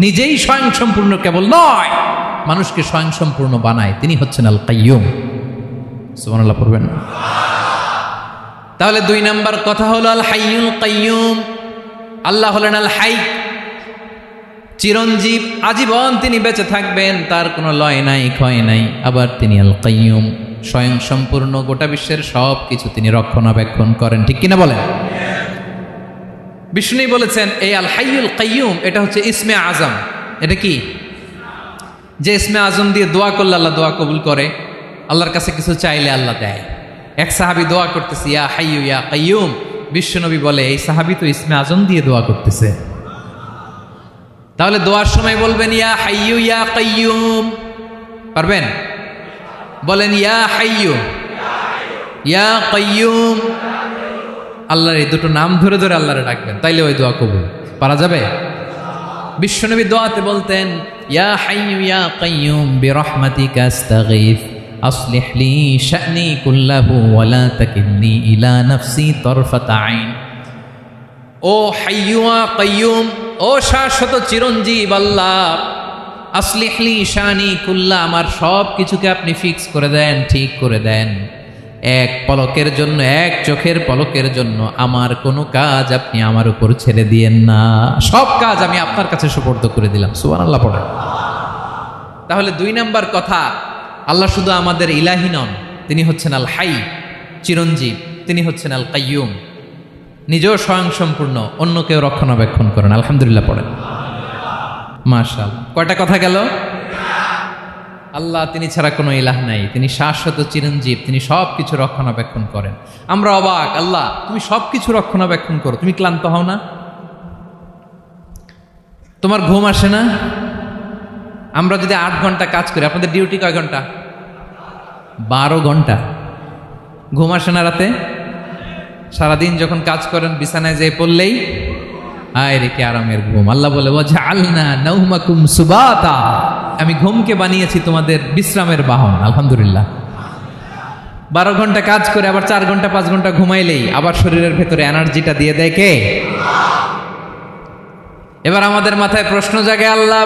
নিজেই স্বয়ংসম্পূর্ণ কেবল নয়, মানুষকে স্বয়ংসম্পূর্ণ বানায়, তিনি হচ্ছেন আল কাইয়ুম। সুবহানাল্লাহ পড়বেন। তাহলে 2 নাম্বার কথা হলো আল হাইয়ুল কাইয়ুম। আল্লাহ হলেন আল হাই, চিরঞ্জীব, আজীবন তিনি বেঁচে থাকবেন, তার কোনো লয় নাই, ক্ষয় নাই। আবার তিনি আল কাইয়ুম, স্বয়ং সম্পূর্ণ, গোটা বিশ্বের সব কিছু তিনি রক্ষণাবেক্ষণ করেন, ঠিক কিনা বলেন? বিষ্ণু বলেছেন এই আল হাইয়ুল কাইয়ুম এটা হচ্ছে ইসমে আজম। এটা কি? যে ইসমে আজম দিয়ে দোয়া করলে আল্লাহ দোয়া কবুল করে, আল্লাহর কাছে কিছু চাইলে আল্লাহ দেয়। এক সাহাবী দোয়া করতেছে ইয়া হাইয়ু ইয়া কাইয়ুম, বিশ্বনবী বলে এই সাহাবী তো ইসমে আজম দিয়ে দোয়া করতেছে। তাহলে দোয়ার সময় বলবেন ইয়া হাইয়ু ইয়া কাইয়ুম, পারবেন? বলেন ইয়া হাইয়ু ইয়া কাইয়ুম। আল্লাহর এই দুটো নাম ধরে ধরে আল্লাহরে ডাকবেন, তাইলে ওই দোয়া কবুল। পারা যাবে? বিশ্বনবী দোয়াতে বলতেন ইয়া হাইয়ু ইয়া কাইয়ুম বিরহমাতিকা আস্তাগীথ আসলিহ লি শা'নি কুল্লাহু ওয়া লা তাকিলনি ইলা নাফসি তারফাতা আইন। ও হাইয়ু ওয়া কাইয়ুম, ও শাশ্বত চিরঞ্জীব আল্লাহ, আসলিহ লি শা'নি কুল্লাহ, আমার সব কিছুকে আপনি ফিক্স করে দেন, ঠিক করে দেন। এক পলকের জন্য, এক চোখের পলকের জন্য আমার কোনো কাজ আপনি আমার উপর ছেড়ে দিয়েন না, সব কাজ আমি আপনার কাছে সুপর্দ করে দিলাম। সুবহানাল্লাহ পড়ে। তাহলে 2 নাম্বার কথা, আল্লাহ শুধু আমাদের ইলাহি নন, তিনি হচ্ছেন আল হাই, চিরঞ্জীব, তিনি হচ্ছেন আল কাইয়ুম, নিজেও স্বয়ংসম্পূর্ণ, অন্যকেও রক্ষণাবেক্ষণ করেন। আলহামদুলিল্লাহ পড়েন। মাশাআল্লাহ। কয়টা কথা গেল? আল্লাহ তিনি ছাড়া কোনো ইলাহ নাই, তিনি শাশ্বত চিরঞ্জীব, তিনি সব কিছু রক্ষণাবেক্ষণ করেন। আমরা অবাক, আল্লাহ তুমি সব কিছু রক্ষণাবেক্ষণ করো, তুমি ক্লান্ত হও না? তোমার ঘুম আসে না? আমরা যদি 8 ঘন্টা কাজ করি, আপনাদের ডিউটি কয় ঘন্টা? 12 ঘন্টা। ঘুম আসে না রাতে? সারাদিন যখন কাজ করেন বিছানায় যেয়ে পড়লেই আয় রে কি আরামের ঘুম। আল্লাহ বলে ওয়াজআলনা নাওমাকুম সুবাতা, আমি ঘুমকে বানিয়েছি তোমাদের বিশ্রামের বাহন। আলহামদুলিল্লাহ। 12 ঘন্টা কাজ করে আবার 4 ঘন্টা 5 ঘন্টা ঘুমাইলেই আবার শরীরের ভেতরে এনার্জিটা দিয়ে দেয় কে? এবার আমাদের মাথায় প্রশ্ন জাগে, আল্লাহ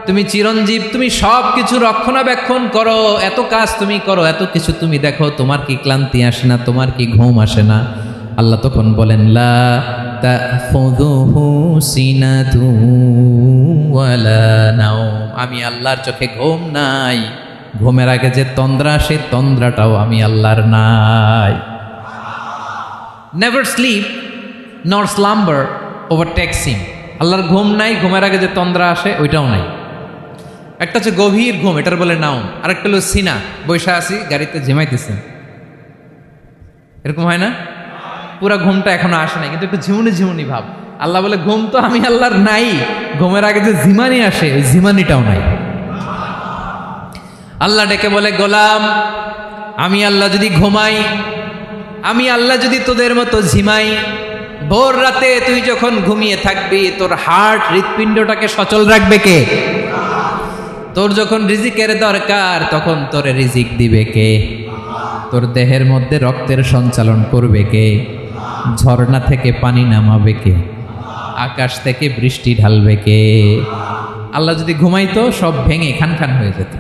তুমি চিরঞ্জীব, তুমি সব কিছু রক্ষণাবেক্ষণ করো, এত কাজ তুমি করো, এত কিছু তুমি দেখো, তোমার কি ক্লান্তি আসে না? তোমার কি ঘুম আসে না? আল্লাহ তখন বলেন লা তাখুযুহু সিনাতু ওয়ালা নাওম, আমি আল্লাহর চোখে ঘুম নাই, ঘুমের আগে যে তন্দ্রা, সেই তন্দ্রাটাও আমি আল্লাহর নাই। নেভার স্লিপ নর স্লাম্বার ওভারটেকস হিম, আল্লাহর ঘুম নাই, ঘুমের আগে যে তন্দ্রা আসে ওইটাও নাই। একটা হচ্ছে গভীর ঘুম, এটার বলে নাওম, আরেকটা হলো সিনা, বৈশা আছি গাড়িতে ঝিমাইতেছে, এরকম হয় না? পুরা ঘুমটা এখনো আসে নাই, কিন্তু একটু ঝিমুনি ঝিমুনি ভাব। আল্লাহ বলে ঘুম তো আমি আল্লাহর নাই, ঘুমের আগে যে ঝিমানি আসে ওই ঝিমানিটাও নাই। আল্লাহ ডেকে বলে গোলাম, আমি আল্লাহ যদি ঘুমাই, আমি আল্লাহ যদি তোদের মতো ঝিমাই, ভোর রাতে তুই যখন ঘুমিয়ে থাকবি তোর হার্ট, হৃৎপিণ্ডটাকে সচল রাখবে কে? তোর যখন রিজিকের দরকার তখন তোরে রিজিক দিবে কে? তোর দেহের মধ্যে রক্তের সঞ্চালন করবে কে? ঝর্ণা থেকে পানি নামাবে কে? আকাশ থেকে বৃষ্টি ঢালবে কে? আল্লাহ যদি ঘুমাইতো সব ভেঙে খান খান হয়ে যেত।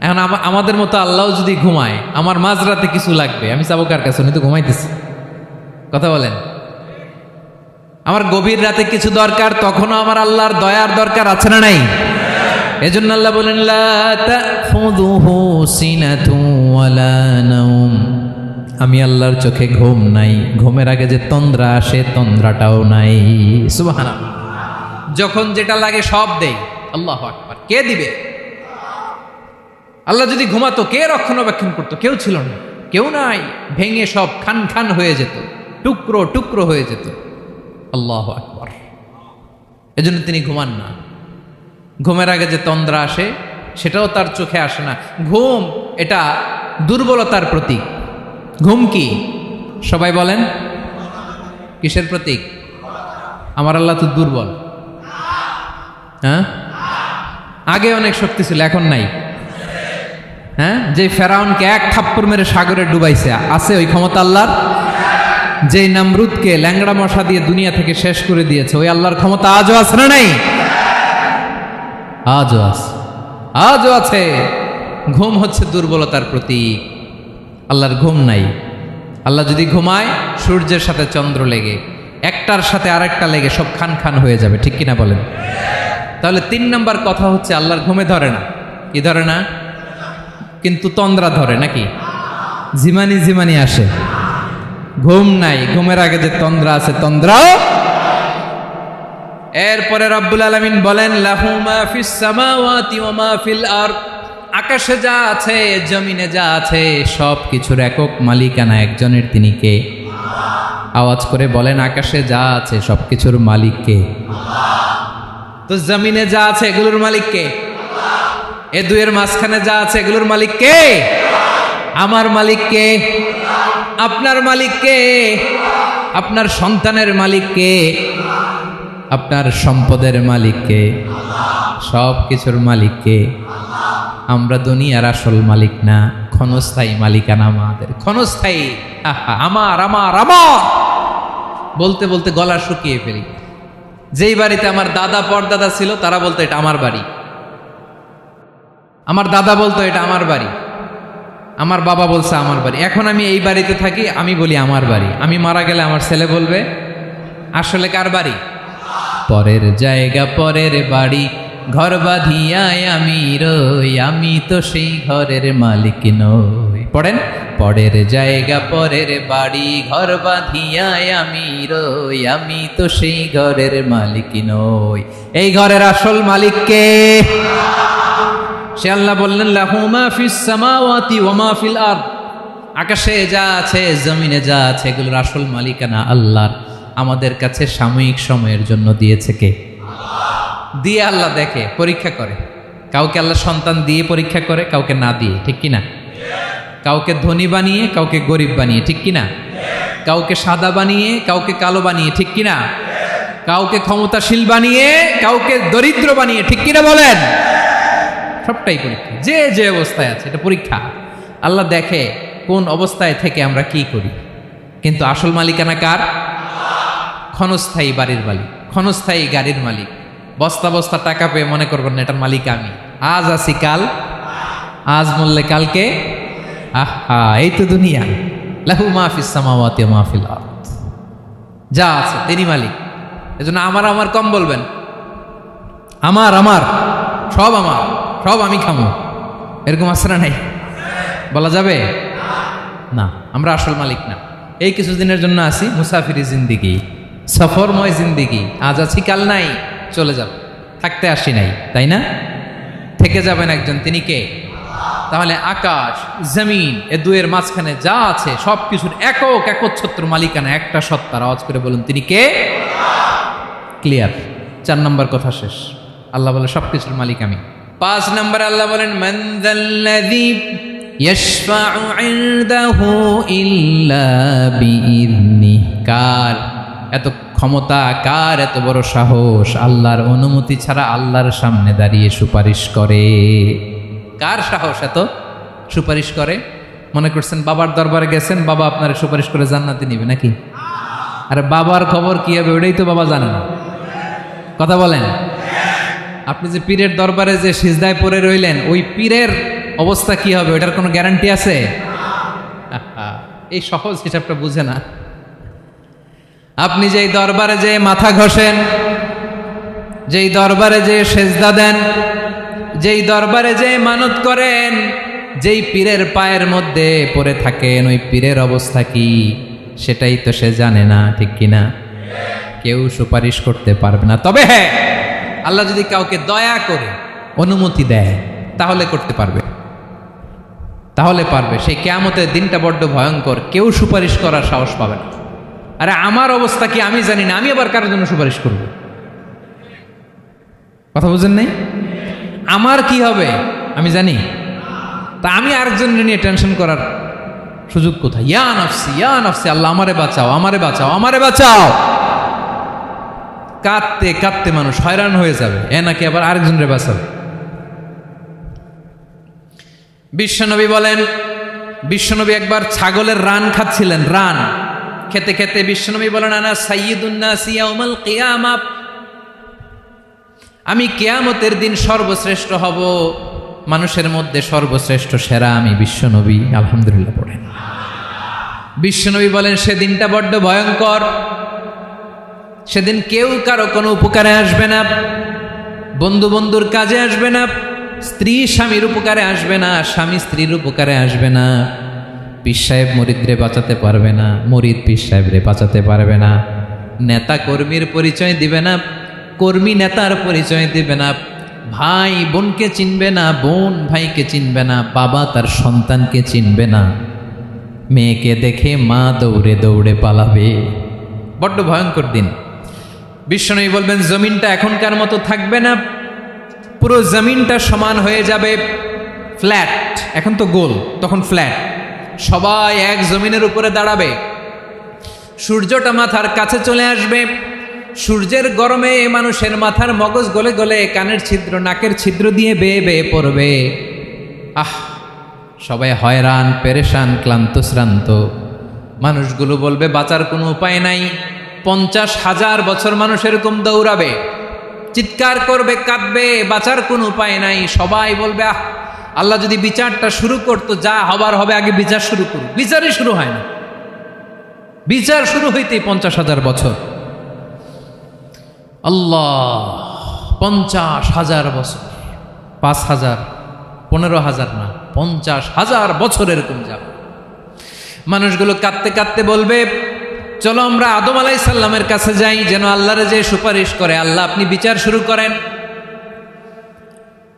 এখন আমাদের মতো আল্লাহ যদি ঘুমায়, আমার মাঝরাতে কিছু লাগবে, আমি যাবো কার কাছে? উনি তো ঘুমাইতেছে। কথা বলেন। আমার গভীর রাতে কিছু দরকার, তখনও আমার আল্লাহর দয়ার দরকার আছে না নাই? এজন্য আল্লাহ বলেন লা তাখুযুহু সিনাতুন ওয়ালা নাওম, আমি আল্লাহর চোখে ঘুম নাই, ঘুমের আগে যে তন্দ্রা আসে তন্দ্রাটাও নাই। সুবহানাল্লাহ। যখন যেটা লাগে সব দেই। আল্লাহু আকবার। কে দিবে? আল্লাহ যদি ঘুমাতো কে রক্ষণাবেক্ষণ করতো? কেউ ছিল না, কেউ নাই, ভেঙে সব খান খান হয়ে যেত, টুকরো টুকরো হয়ে যেত। আল্লাহু আকবার। এজন্য তিনি ঘুমান না। ঘুমের আগে যে তন্দ্রা আসে সেটাও তার চোখে আসে না। ঘুম এটা দুর্বলতার প্রতীক। ঘুম কি? সবাই বলেন কিসের প্রতীক? আমার আল্লাহ তো দুর্বল। হ্যাঁ, আগে অনেক শক্তি ছিল, এখন নাই। হ্যাঁ, যে ফেরাউনকে এক থাপ্পড় মেরে সাগরে ডুবাইছে, আছে ওই ক্ষমতা আল্লাহর? যে নামরুদকে ল্যাংড়া মশা দিয়ে দুনিয়া থেকে শেষ করে দিয়েছে, ওই আল্লাহর ক্ষমতা আজও আছে না নাই? আজও আছে, আজও আছে। ঘুম হচ্ছে দুর্বলতার প্রতীক, আল্লাহর ঘুম নাই। আল্লাহ যদি ঘুমায়, সূর্যের সাথে চন্দ্র লেগে, একটার সাথে আরেকটা লেগে সব খান খান হয়ে যাবে, ঠিক কিনা বলেন? তাহলে 3 নাম্বার কথা হচ্ছে আল্লাহর ঘুমে ধরে না। কি ধরে না? কিন্তু তন্দ্রা ধরে নাকি? জিমানি জিমানি আসে, ঘুম নাই। ঘুমের আগে যে তন্দ্রা আছে, তন্দ্রাও। এরপরে রব্বুল আলামিন বলেন, লাহু মা ফিস সামাওয়াতি ওয়া মা ফিল আরদ, আকাশে যা আছে, জমিনে যা আছে, সব কিছুর একক মালিকানা একজনের। তিনি কে? আওয়াজ করে বলেন, আকাশে যা আছে সব কিছুর মালিক কে? তো জমিনে যা আছে এগুলোর মালিক কে? এ দুয়ের মাঝখানে যা আছে এগুলোর মালিক কে? আমার মালিক কে? আপনার মালিক কে? আপনার সন্তানের মালিক কে? আপনার সম্পদের মালিক কে? সব কিছুর মালিক কে? আমরা দুনিয়ার আসল মালিক না, ক্ষণস্থায়ী মালিকানা আমাদের, ক্ষণস্থায়ী। আমার আমার আমার বলতে বলতে গলা শুকিয়ে ফেলি। যেই বাড়িতে আমার দাদা পরদাদা ছিল, তারা বলতো এটা আমার বাড়ি। আমার দাদা বলতো এটা আমার বাড়ি, আমার বাবা বলছে আমার বাড়ি। এখন আমি এই বাড়িতে থাকি, আমি বলি আমার বাড়ি। আমি মারা গেলে আমার ছেলে বলবে আসলে কার বাড়ি? পরের জায়গা পরের বাড়ি, ঘর বাঁধিয়ায় আমি রই, আমি তো সেই ঘরের মালিক নই। পড়েন, পরের জায়গা পরের বাড়ি, ঘর বাঁধিয়ায় আমি রই, আমি তো সেই ঘরের মালিক নই। এই ঘরের আসল মালিক কে? সে আল্লাহ বললেন, লাহু মা ফিস সামাওয়াতি ওয়া মা ফিল আরদ, আকাশে যা আছে, জমিনে যা আছে, এগুলোর আসল মালিকানা আল্লাহর। আমাদের কাছে সাময়িক সময়ের জন্য দিয়েছে কে? দিয়ে আল্লাহ দেখে, পরীক্ষা করে। কাউকে আল্লাহ সন্তান দিয়ে পরীক্ষা করে, কাউকে না দিয়ে, ঠিক কিনা? কাউকে ধনী বানিয়ে, কাউকে গরিব বানিয়ে, ঠিক কিনা? কাউকে সাদা বানিয়ে, কাউকে কালো বানিয়ে, ঠিক কিনা? কাউকে ক্ষমতাশীল বানিয়ে, কাউকে দরিদ্র বানিয়ে, ঠিক কিনা বলেন? সবটাই পরীক্ষা, যে যে অবস্থায় আছে এটা পরীক্ষা। আল্লাহ দেখে কোন অবস্থায় থেকে আমরা কি করি। কিন্তু আসল মালিকানা কার? ক্ষণস্থায়ী বাড়ির মালিক, ক্ষণস্থায়ী গাড়ির মালিক। বস্তা বস্তা টাকা পেয়ে মনে করবেন না এটার মালিক আমি। আজ আছি কাল, আজ মরলে কালকে। আহা, এই তো দুনিয়া। লাহু মা ফিস সামাওয়াতি ওয়া মা ফিল আরদ, যা আছে তিনি মালিক। এজন্য আমার আমার কম বলবেন। আমার আমার সব আমার, সব আমি খামো, এরকম আছে না নাই? বলা যাবে না। আমরা আসল মালিক না। এই কিছুদিনের জন্য আছি, মুসাফিরি জিন্দিগি, সফরময় জিন্দিগি। আজ আছি কাল নাই, চলে যাব। থাকতে আসি নাই, তাই না? থেকে যাবেন একজন, তিনি কে? তাহলে আকাশ জমিন এ দুয়ের মাঝখানে যা আছে সব কিছুর একক একচ্ছত্র মালিকানা একটা সত্তার। আওয়াজ করে বলুন, তিনি কে? ক্লিয়ার। 4 নম্বর কথা শেষ। আল্লাহ বলে সব কিছুর মালিক আমি। 5 নম্বরে আল্লাহ বলেন, মান যাল্লাযী ইয়াশফাউ ইনদাহু ইল্লা বিইذনিহি, কার এত ক্ষমতা, কার এত বড় সাহস আল্লাহর অনুমতি ছাড়া আল্লাহর সামনে দাঁড়িয়ে সুপারিশ করে? কার সাহস এত সুপারিশ করে? মনে করছেন বাবার দরবারে গেছেন, বাবা আপনার সুপারিশ করে জান্নাতে নিবে নাকি? আরে বাবার খবর কি হবে ওটাই তো বাবা জানে না। কথা বলেন। আপনি যে পীরের দরবারে যে সিজদায় পড়ে রইলেন, ওই পীরের অবস্থা কি হবে ওটার কোনো গ্যারান্টি আছে? এই সহজ হিসাবটা বুঝে না। আপনি যেই দরবারে যে মাথা ঘষেন, যেই দরবারে যে সেজদা দেন, যেই দরবারে যে মানত করেন, যেই পীরের পায়ের মধ্যে পড়ে থাকেন, ওই পীরের অবস্থা কি সেটাই তো সে জানে না, ঠিক কিনা? কেউ সুপারিশ করতে পারবে না। তবে হ্যাঁ, আল্লাহ যদি কাউকে দয়া করে অনুমতি দেয় তাহলে করতে পারবে, তাহলে পারবে। সেই কিয়ামতের দিনটা বড্ড ভয়ঙ্কর, কেউ সুপারিশ করার সাহস পাবে না। আরে আমার অবস্থা কি আমি জানি না, আমি আবার কারোর জন্য সুপারিশ করব? কথা বুঝেন নাই? আমার কি হবে আমি জানি, তা আমি আরেকজনের নিয়ে টেনশন করার সুযোগ কোথায়? ইয়া নাফসি, ইয়া নাফসি, আল্লাহ আমারে বাঁচাও, আমারে বাঁচাও, আমারে বাঁচাও। কাঁদতে কাঁদতে মানুষ হয়রান হয়ে যাবে, এ নাকি আবার আরেকজনের বাঁচাবে। বিশ্বনবী বলেন, বিশ্বনবী একবার ছাগলের রান খাচ্ছিলেন, রান খেতে খেতে বিশ্বনবী বলেন, আনা সাইয়্যিদুন নাস ইয়াউমাল কিয়ামাহ, আমি কিয়ামতের দিন সর্বশ্রেষ্ঠ হব, মানুষের মধ্যে সর্বশ্রেষ্ঠ সেরা আমি বিশ্বনবী। আলহামদুলিল্লাহ পড়েন। বিশ্বনবী বলেন, সেদিনটা বড্ড ভয়ঙ্কর, সেদিন কেউ কারো কোনো উপকারে আসবে না, বন্ধু বন্ধুর কাজে আসবে না, স্ত্রী স্বামীর উপকারে আসবে না, স্বামী স্ত্রীর উপকারে আসবে না, পীর সাহেব মুরিদরে বাঁচাতে পারবে না, মুরিদ পীর সাহেবরে বাঁচাতে পারবে না, নেতা কর্মীর পরিচয় দিবে না, কর্মী নেতার পরিচয় দিবে না, ভাই বোনকে চিনবে না, বোন ভাইকে চিনবে না, বাবা তার সন্তানকে চিনবে না, মেয়েকে দেখে মা দৌড়ে দৌড়ে পালাবে। বড্ড ভয়ঙ্কর দিন। বিশ্বনবী বলবেন, জমিনটা এখনকার মতো থাকবে না, পুরো জমিনটা সমান হয়ে যাবে, ফ্ল্যাট। এখন তো গোল, তখন ফ্ল্যাট। সবাই এক জমিনের উপরে দাঁড়াবে, সূর্যটা মাথার কাছে চলে আসবে, সূর্যের গরমে মানুষের মাথার মগজ গলে গলে কানের ছিদ্র নাকের ছিদ্র দিয়ে বেয়ে বেয়ে পড়বে। সবাই হয়রান, পেরেশান, ক্লান্ত শ্রান্ত। মানুষগুলো বলবে বাঁচার কোনো উপায় নাই। 50,000 বছর মানুষ এরকম দৌড়াবে, চিৎকার করবে, কাঁদবে, বাঁচার কোনো উপায় নাই। সবাই বলবে, আল্লাহ যদি বিচারটা শুরু করতো, যা হবার হবে, আগে বিচার শুরু করুন। বিচারই শুরু হয় না, বিচার শুরু হইতেই 50,000 বছর। আল্লাহ, 50,000 বছর, 5,000, 15,000 না, 50,000 বছর এরকম যাবে। মানুষগুলো কাঁদতে কাঁদতে বলবে, চলো আমরা আদম আলাইহিস সালামের কাছে যাই, যেন আল্লাহরে যে সুপারিশ করে, আল্লাহ আপনি বিচার শুরু করেন।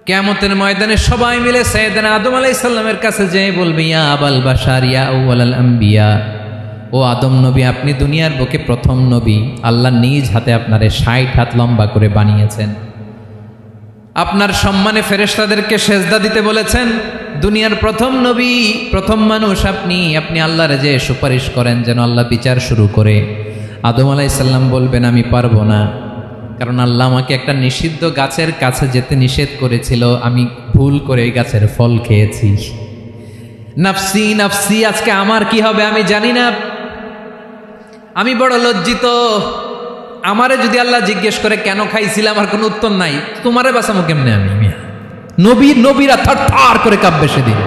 কিয়ামতের ময়দানে সবাই মিলে সাইয়েদনা আদম আলাইহিস সালামের কাছে যেয়ে বলবে, ইয়া আবাল বাশার ইয়া আউয়ালাল আম্বিয়া, ও আদম নবী, আপনি দুনিয়ার বুকে প্রথম নবী, আল্লাহ নিজ হাতে আপনারে 60 হাত লম্বা করে বানিয়েছেন, আপনার সম্মানে ফেরেশতাদেরকে সেজদা দিতে বলেছেন, দুনিয়ার প্রথম নবী, প্রথম মানুষ আপনি, আপনি আল্লাহরে যে সুপারিশ করেন যেন আল্লাহ বিচার শুরু করে। আদম আলাইহিস সালাম বলবেন, আমি পারবো না, কারণ আল্লাহ আমাকে একটা নিষিদ্ধ গাছের কাছে যেতে নিষেধ করেছিল, আমি ভুল করে এই গাছের ফল খেয়েছি। নাফসি নাফসি, আজকে আমার কি হবে আমি জানি না, আমি বড় লজ্জিত। আমারে যদি আল্লাহ জিজ্ঞেস করে কেন খাইছিলাম, আমার কোনো উত্তর নাই, তোমারে বাঁচামো কেমনে আমি? নবীরা থার থার করে কাঁপবে সেদিন।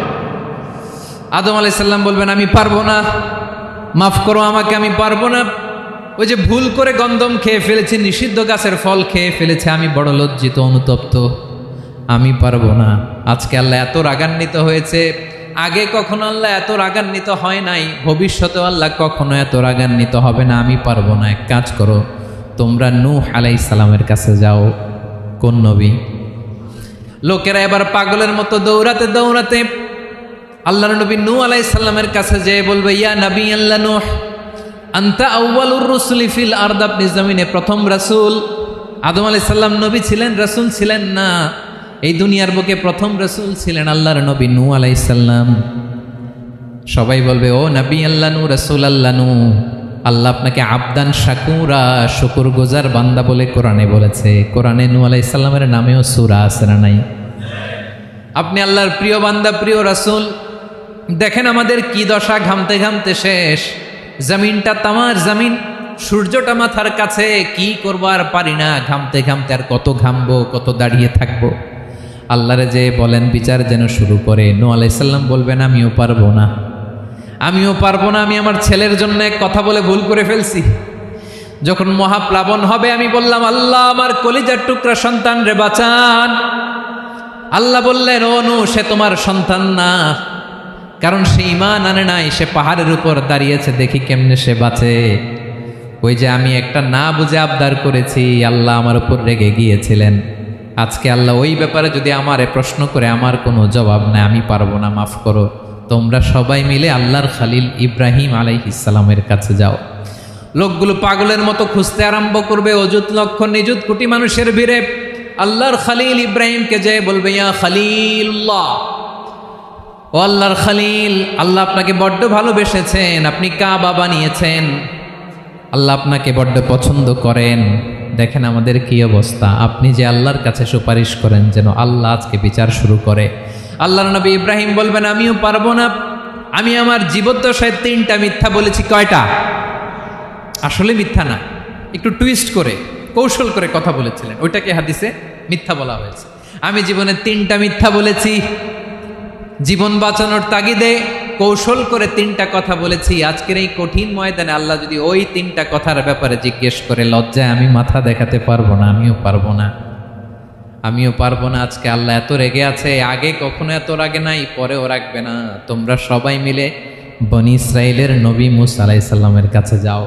আদম আলাইহিস সালাম বলবেন, আমি পারবো না, মাফ করো আমাকে, আমি পারবো না, ওই যে ভুল করে গন্ধম খেয়ে ফেলেছি, নিষিদ্ধ গাছের ফল খেয়ে ফেলেছে, আমি বড় লজ্জিত, অনুতপ্ত, আমি পারবো না। আজকে আল্লাহ এত রাগান্বিত হয়েছে, আগে কখনো আল্লাহ এত রাগান্বিত হয় নাই, ভবিষ্যতেও আল্লাহ কখনো এত রাগান্বিত হবে না, আমি পারবো না। এক কাজ করো, তোমরা নূহ আলাইহিস সালামের কাছে যাও। কোন নবী? লোকেরা এবার পাগলের মতো দৌড়াতে দৌড়াতে আল্লাহর নবী নূহ আলাইহিস সালামের কাছে যেয়ে বলবে, ইয়া নবী আল্লাহ নূহ, আনতা আউয়ালুর রুসুলি ফিল আরদ, আপনি জমিনে প্রথম রাসূল। আদম আলাইহিস সালাম নবী ছিলেন, রাসূল ছিলেন না, এই দুনিয়ার বুকে প্রথম রাসূল ছিলেন আল্লাহর নবী নূহ আলাইহিস সালাম। সবাই বলবে, ও নবী আল্লাহ নূহ, রাসূল আল্লাহ নূহ, আল্লাহ আপনাকে আবদান শাকুরা, শুকর গুজার বান্দা বলে কোরআনে বলেছে। কোরআনে নূহ আলাইহিস সালামের নামেও সূরা আছে না নাই? আপনি আল্লাহর প্রিয় বান্দা, প্রিয় রাসূল। দেখেন আমাদের কি দশা, ঘামতে ঘামতে শেষ, জমিনটা তামার জমিন, সূর্যটা মাথার কাছে, কি করবো আর পারি না, ঘামতে ঘামতে আর কত ঘামবো, কত দাঁড়িয়ে থাকবো। আল্লাহরে যে বলেন বিচার যেন শুরু করে। নূহ আলাইহিস সালাম বলবেন, আমিও পারবো না, আমিও পারবো না, আমি আমার ছেলের জন্য এক কথা বলে ভুল করে ফেলছি। যখন মহাপ্লাবন হবে আমি বললাম, আল্লাহ আমার কলিজার টুকরা সন্তান রে বাঁচান। আল্লাহ বললেন, ও নূহ, সে তোমার সন্তান না, কারণ সে ঈমান আনে নাই, সে পাহাড়ের উপর দাঁড়িয়েছে, দেখি কেমনে সে বাঁচে। ওই যে আমি একটা না বুঝে আবদার করেছি, আল্লাহ আমার উপর রেগে গিয়েছিলেন। আজকে আল্লাহ ওই ব্যাপারে যদি আমারে প্রশ্ন করে, আমার কোনো জবাব নাই, আমি পারবো না, মাফ করো। তোমরা সবাই মিলে আল্লাহর খালিল ইব্রাহিম আলাইহিস সালামের কাছে যাও। লোকগুলো পাগলের মতো খুঁজতে আরম্ভ করবে, অযুত লক্ষ নিযুত কোটি মানুষের ভিড়ে আল্লাহর খালিল ইব্রাহিমকে যেয়ে বলবে, ইয়া খালিলুল্লাহ, ও আল্লাহর খালিল, আল্লাহ আপনাকে বড্ড ভালোবেসেছেন, আপনি কাবা বানিয়েছেন, আল্লাহ আপনাকে বড্ড পছন্দ করেন। দেখেন আমাদের কি অবস্থা, আপনি যে আল্লাহর কাছে সুপারিশ করেন যেন আল্লাহ আজকে বিচার শুরু করে। আল্লাহর নবী ইব্রাহিম বলবেন আমিও পারবো না, আমি আমার জীবদ্দশায় 3টা মিথ্যা বলেছি। কয়টা? আসলে মিথ্যা না, একটু টুইস্ট করে কৌশল করে কথা বলেছিলেন, ওইটাকে হাদিসে মিথ্যা বলা হয়েছে। আমি জীবনে 3টা মিথ্যা বলেছি, জীবন বাঁচানোর তাগিদে কৌশল করে 3টা কথা বলেছি। আজকের এই কঠিন ময়দানে আল্লাহ যদি ওই 3টা কথার ব্যাপারে জিজ্ঞেস করে, লজ্জায় আমি মাথা দেখাতে পারবো না, আমিও পারবো না, আমিও পারবো না। আজকে আল্লাহ এত রেগে আছে, আগে কখনো এত রাগে নাই, পরেও রাখবে না। তোমরা সবাই মিলে বনি ইসরাইলের নবী মুসা আলাইহিস সালামের কাছে যাও।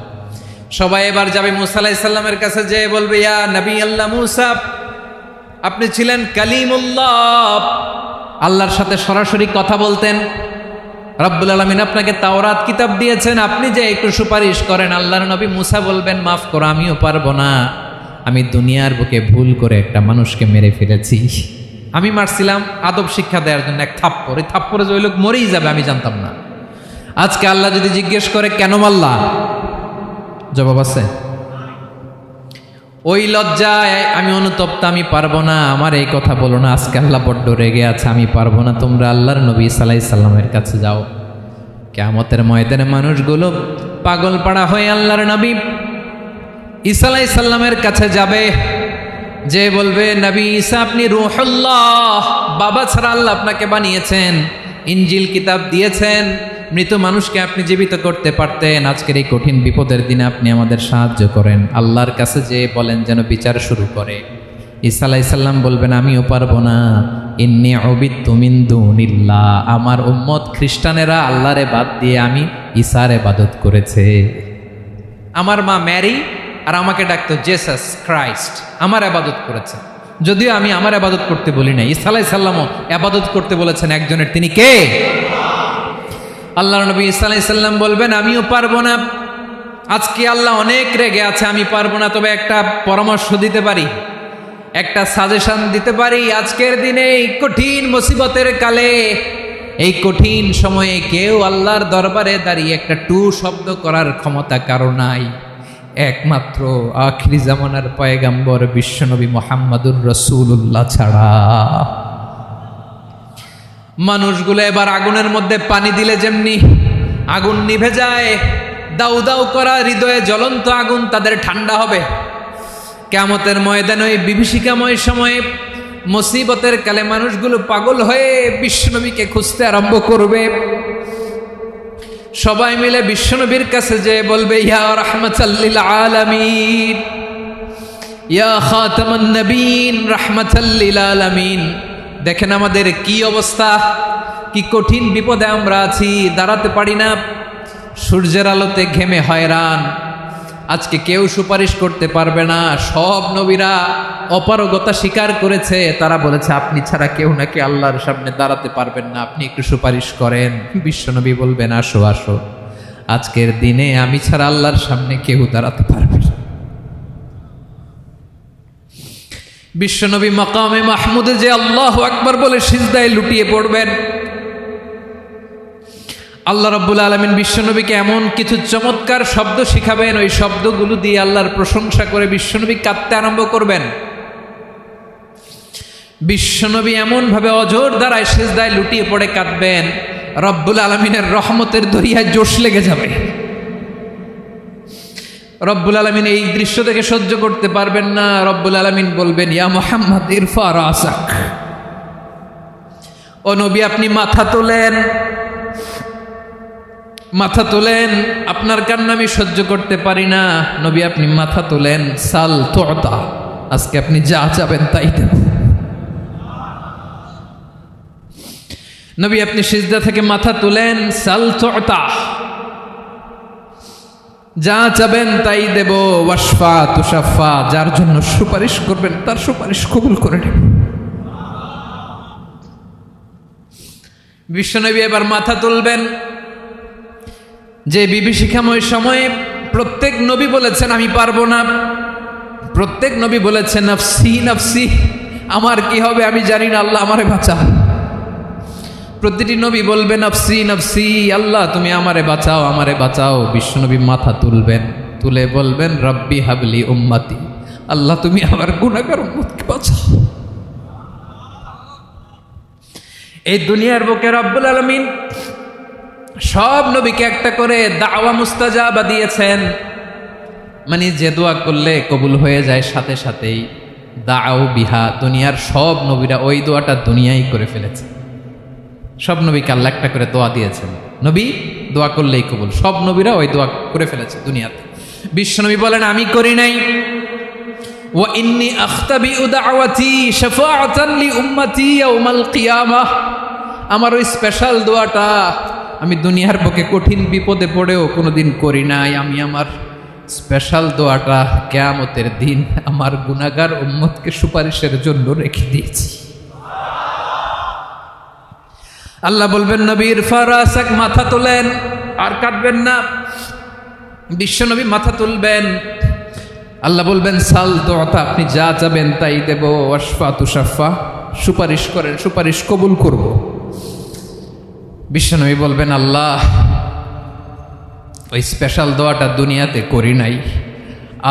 সবাই এবার যাবে মুসা আলাইহিস সালামের কাছে, যেয়ে বলবে ইয়া নবী আল্লাহ মুসা, আপনি ছিলেন কালিমুল্লাহ, আল্লাহর সাথে সরাসরি কথা বলতেন। রব্বুল আলামিন আপনাকে তাওরাত কিতাব দিয়েছেন, আপনি যে একটু সুপারিশ করেন। আল্লাহর নবী মুসা বলবেন মাফ করো, আমিও পারবো না, আমি দুনিয়ার বুকে ভুল করে একটা মানুষকে মেরে ফেলেছি। আমি মারছিলাম আদব শিক্ষা দেওয়ার জন্য এক থাপ্পড়, এই থাপ্পড়ে যে ওই লোক মরেই যাবে আমি জানতাম না। আজকে আল্লাহ যদি জিজ্ঞেস করে কেন মারলা, জবাব আছে? ওই লজ্জায় আমি অনুতপ্ত, আমি পারবো না, আমার এই কথা বলো না। আজকে আল্লাহ বড্ড রেগে আছে, আমি পারবো না। তোমরা আল্লাহর নবী ঈসা আলাইহিস সালামের কাছে যাও। কিয়ামতের ময়দানে মানুষগুলো পাগল পাড়া হয়ে আল্লাহর নবী ঈসা আলাইহিস সালামের কাছে যাবে, যে বলবে নবী ঈসা আপনি রূহুল্লাহ, বাবা ছাড়া আল্লাহ আপনাকে বানিয়েছেন, ইনজিল কিতাব দিয়েছেন, মৃত মানুষকে আপনি জীবিত করতে পারতেন। আজকের এই কঠিন বিপদের দিনে আপনি আমাদের সাহায্য করেন। আল্লাহর কাছে যে বলেন যেন বিচার শুরু করে। ঈসা আলাইহিস সালাম বলবেন আমিও পারবো না, ইন্নী উবিদতু মিন দুনিল্লাহ, আমার উম্মত খ্রিস্টানেরা আল্লাহরে বাদ দিয়ে আমি ঈসার ইবাদত করেছে। আমার মা ম্যারি আর আমাকে ডাকতো জেসাস ক্রাইস্ট, আমার ইবাদত করেছে। যদিও আমি আমার ইবাদত করতে বলি না, ঈসা আলাইহিস সালামও ইবাদত করতে বলেছেন একজনের, তিনি কে? আল্লাহর নবী ঈসা আলাইহিস সালাম বলবেন আমিও পারবো না, আজকে আল্লাহ অনেক রেগে আছে, আমি পারবো না। তবে একটা পরামর্শ দিতে পারি, একটা সাজেশন দিতে পারি। আজকের দিনে এই কঠিন মুসিবতের কালে, এই কঠিন সময়ে কেউ আল্লাহর দরবারে দাঁড়িয়ে একটা টু শব্দ করার ক্ষমতা কারো নাই, একমাত্র আখিরি জামানার পয়গাম্বর বিশ্বনবী মুহাম্মদুর রাসূলুল্লাহ ছাড়া। মানুষগুলো এবার আগুনের মধ্যে পানি দিলে যেমনি আগুন নিভে যায়, দাউ দাউ করা হৃদয়ে জ্বলন্ত আগুন তাদের ঠান্ডা হবে। কিয়ামতের ময়দানে ওই বিভীষিকাময় সময়ে মুসিবতের কালে মানুষগুলো পাগল হয়ে বিশ্বনবীকে খুঁজতে আরম্ভ করবে। সবাই মিলে বিশ্বনবীর কাছে যে বলবে ইয়া রাহমাতাল লিল আলামিন, ইয়া খাতামান নবীন, রাহমাতাল লিল আলামিন। দেখেন আমাদের কি অবস্থা, কি কঠিন বিপদে আমরা আছি, দাঁড়াতে পারি না, সূর্যের আলোতে ঘেমে হয়রান। আজকে কেউ সুপারিশ করতে পারবে না। সব নবীরা অপারগতা স্বীকার করেছে, তারা বলেছে আপনি ছাড়া কেউ নাকি আল্লাহর সামনে দাঁড়াতে পারবেন না, আপনি একটু সুপারিশ করেন। বিশ্বনবী বলবেন আসো আসো, আজকের দিনে আমি ছাড়া আল্লাহর সামনে কেউ দাঁড়াতে পারবে না। বিশ্বনবী মাকামে মাহমুদে যে আল্লাহু আকবার বলে সিজদায় লুটিয়ে পড়বেন। আল্লাহ রাব্বুল আলামিন বিশ্বনবীকে এমন কিছু চমৎকার শব্দ শিখাবেন, ওই শব্দগুলো দিয়ে আল্লাহর প্রশংসা করে বিশ্বনবী কাঁদতে আরম্ভ করবেন। বিশ্বনবী এমন ভাবে অজর দ্বারায় সিজদায় লুটিয়ে পড়ে কাঁদবেন, রব্বুল আলামিনের রহমতের দরিয়ায় জোশ লেগে যাবে। রব্বুল আলামিন এই দৃশ্য থেকে সহ্য করতে পারবেন না। রব্বুল আলামিন বলবেন ইয়া মুহাম্মদ ইরফা রাসাক, ও নবী আপনি মাথা তোলেন, মাথা তোলেন, আপনার কান্না আমি সহ্য করতে পারি না। নবী আপনি মাথা তোলেন, সাল তুতা, আজকে আপনি যা চাবেন তাই দেব। নবী আপনি সিজদা থেকে মাথা তুলেন, সাল তুতা, যা চাবেন তাই দেব। ওয়াশফা তুশাফা, যার জন্য সুপারিশ করবেন তার সুপারিশ কবুল করে নেব। বিশ্বনবী এবার মাথা তুলবেন। যে বিভীষিকাময় সময়ে প্রত্যেক নবী বলেছেন আমি পারবো না, প্রত্যেক নবী বলেছেন নফসি নফসি, আমার কি হবে আমি জানি না, আল্লাহ আমারে বাঁচা। প্রতিটি নবী বলবেন নফসি নফসি, আল্লাহ তুমি আমারে বাঁচাও, আমারে বাঁচাও। বিশ্বনবী মাথা তুলবেন, তুলে বলবেন রব্বি হাবলি উম্মতি, আল্লাহ তুমি আমার গুনাহগার উম্মতকে বাঁচাও। এই দুনিয়ার বুকে রব্বুল আলামিন সব নবীকে একটা করে দাওয়া মুস্তাজাবা দিয়েছেন, মানে যে দোয়া করলে কবুল হয়ে যায় সাথে সাথেই। দাও বিহা, দুনিয়ার সব নবীরা ওই দোয়াটা দুনিয়ায় করে ফেলেছে। সব নবীকে আল্লাহ একটা করে দোয়া দিয়েছেন, নবী দোয়া করলেই কবুল। সব নবীরা ওই দোয়া করে ফেলেছে দুনিয়াতে। বিশ্বনবী বলেন আমি করি নাই। ওয়া ইন্নী আখতাবিউ দাওয়াতি শাফাআতান লি উম্মতি ইয়াউমাল কিয়ামাহ, আমার ওই স্পেশাল দোয়াটা আমি দুনিয়ার বুকে কঠিন বিপদে পড়েও কোনোদিন করি নাই। আমি আমার স্পেশাল দোয়াটা কিয়ামতের দিন আমার গুনাহগার উম্মতকে সুপারিশের জন্য রেখে দিয়েছি। আল্লাহ বলবেন নবীর ফারাসাক, মাথা তোলেন, আর কাটবেন না। বিশ্বনবী মাথা তুলবেন, আল্লাহ বলবেন সাল দোয়াটা, আপনি যা চাবেন তাই দেব। ওয়াশফা তুশাফা, সুপারিশ করেন, সুপারিশ কবুল করব। বিশ্বনবী বলবেন আল্লাহ ওই স্পেশাল দোয়াটা দুনিয়াতে করি নাই,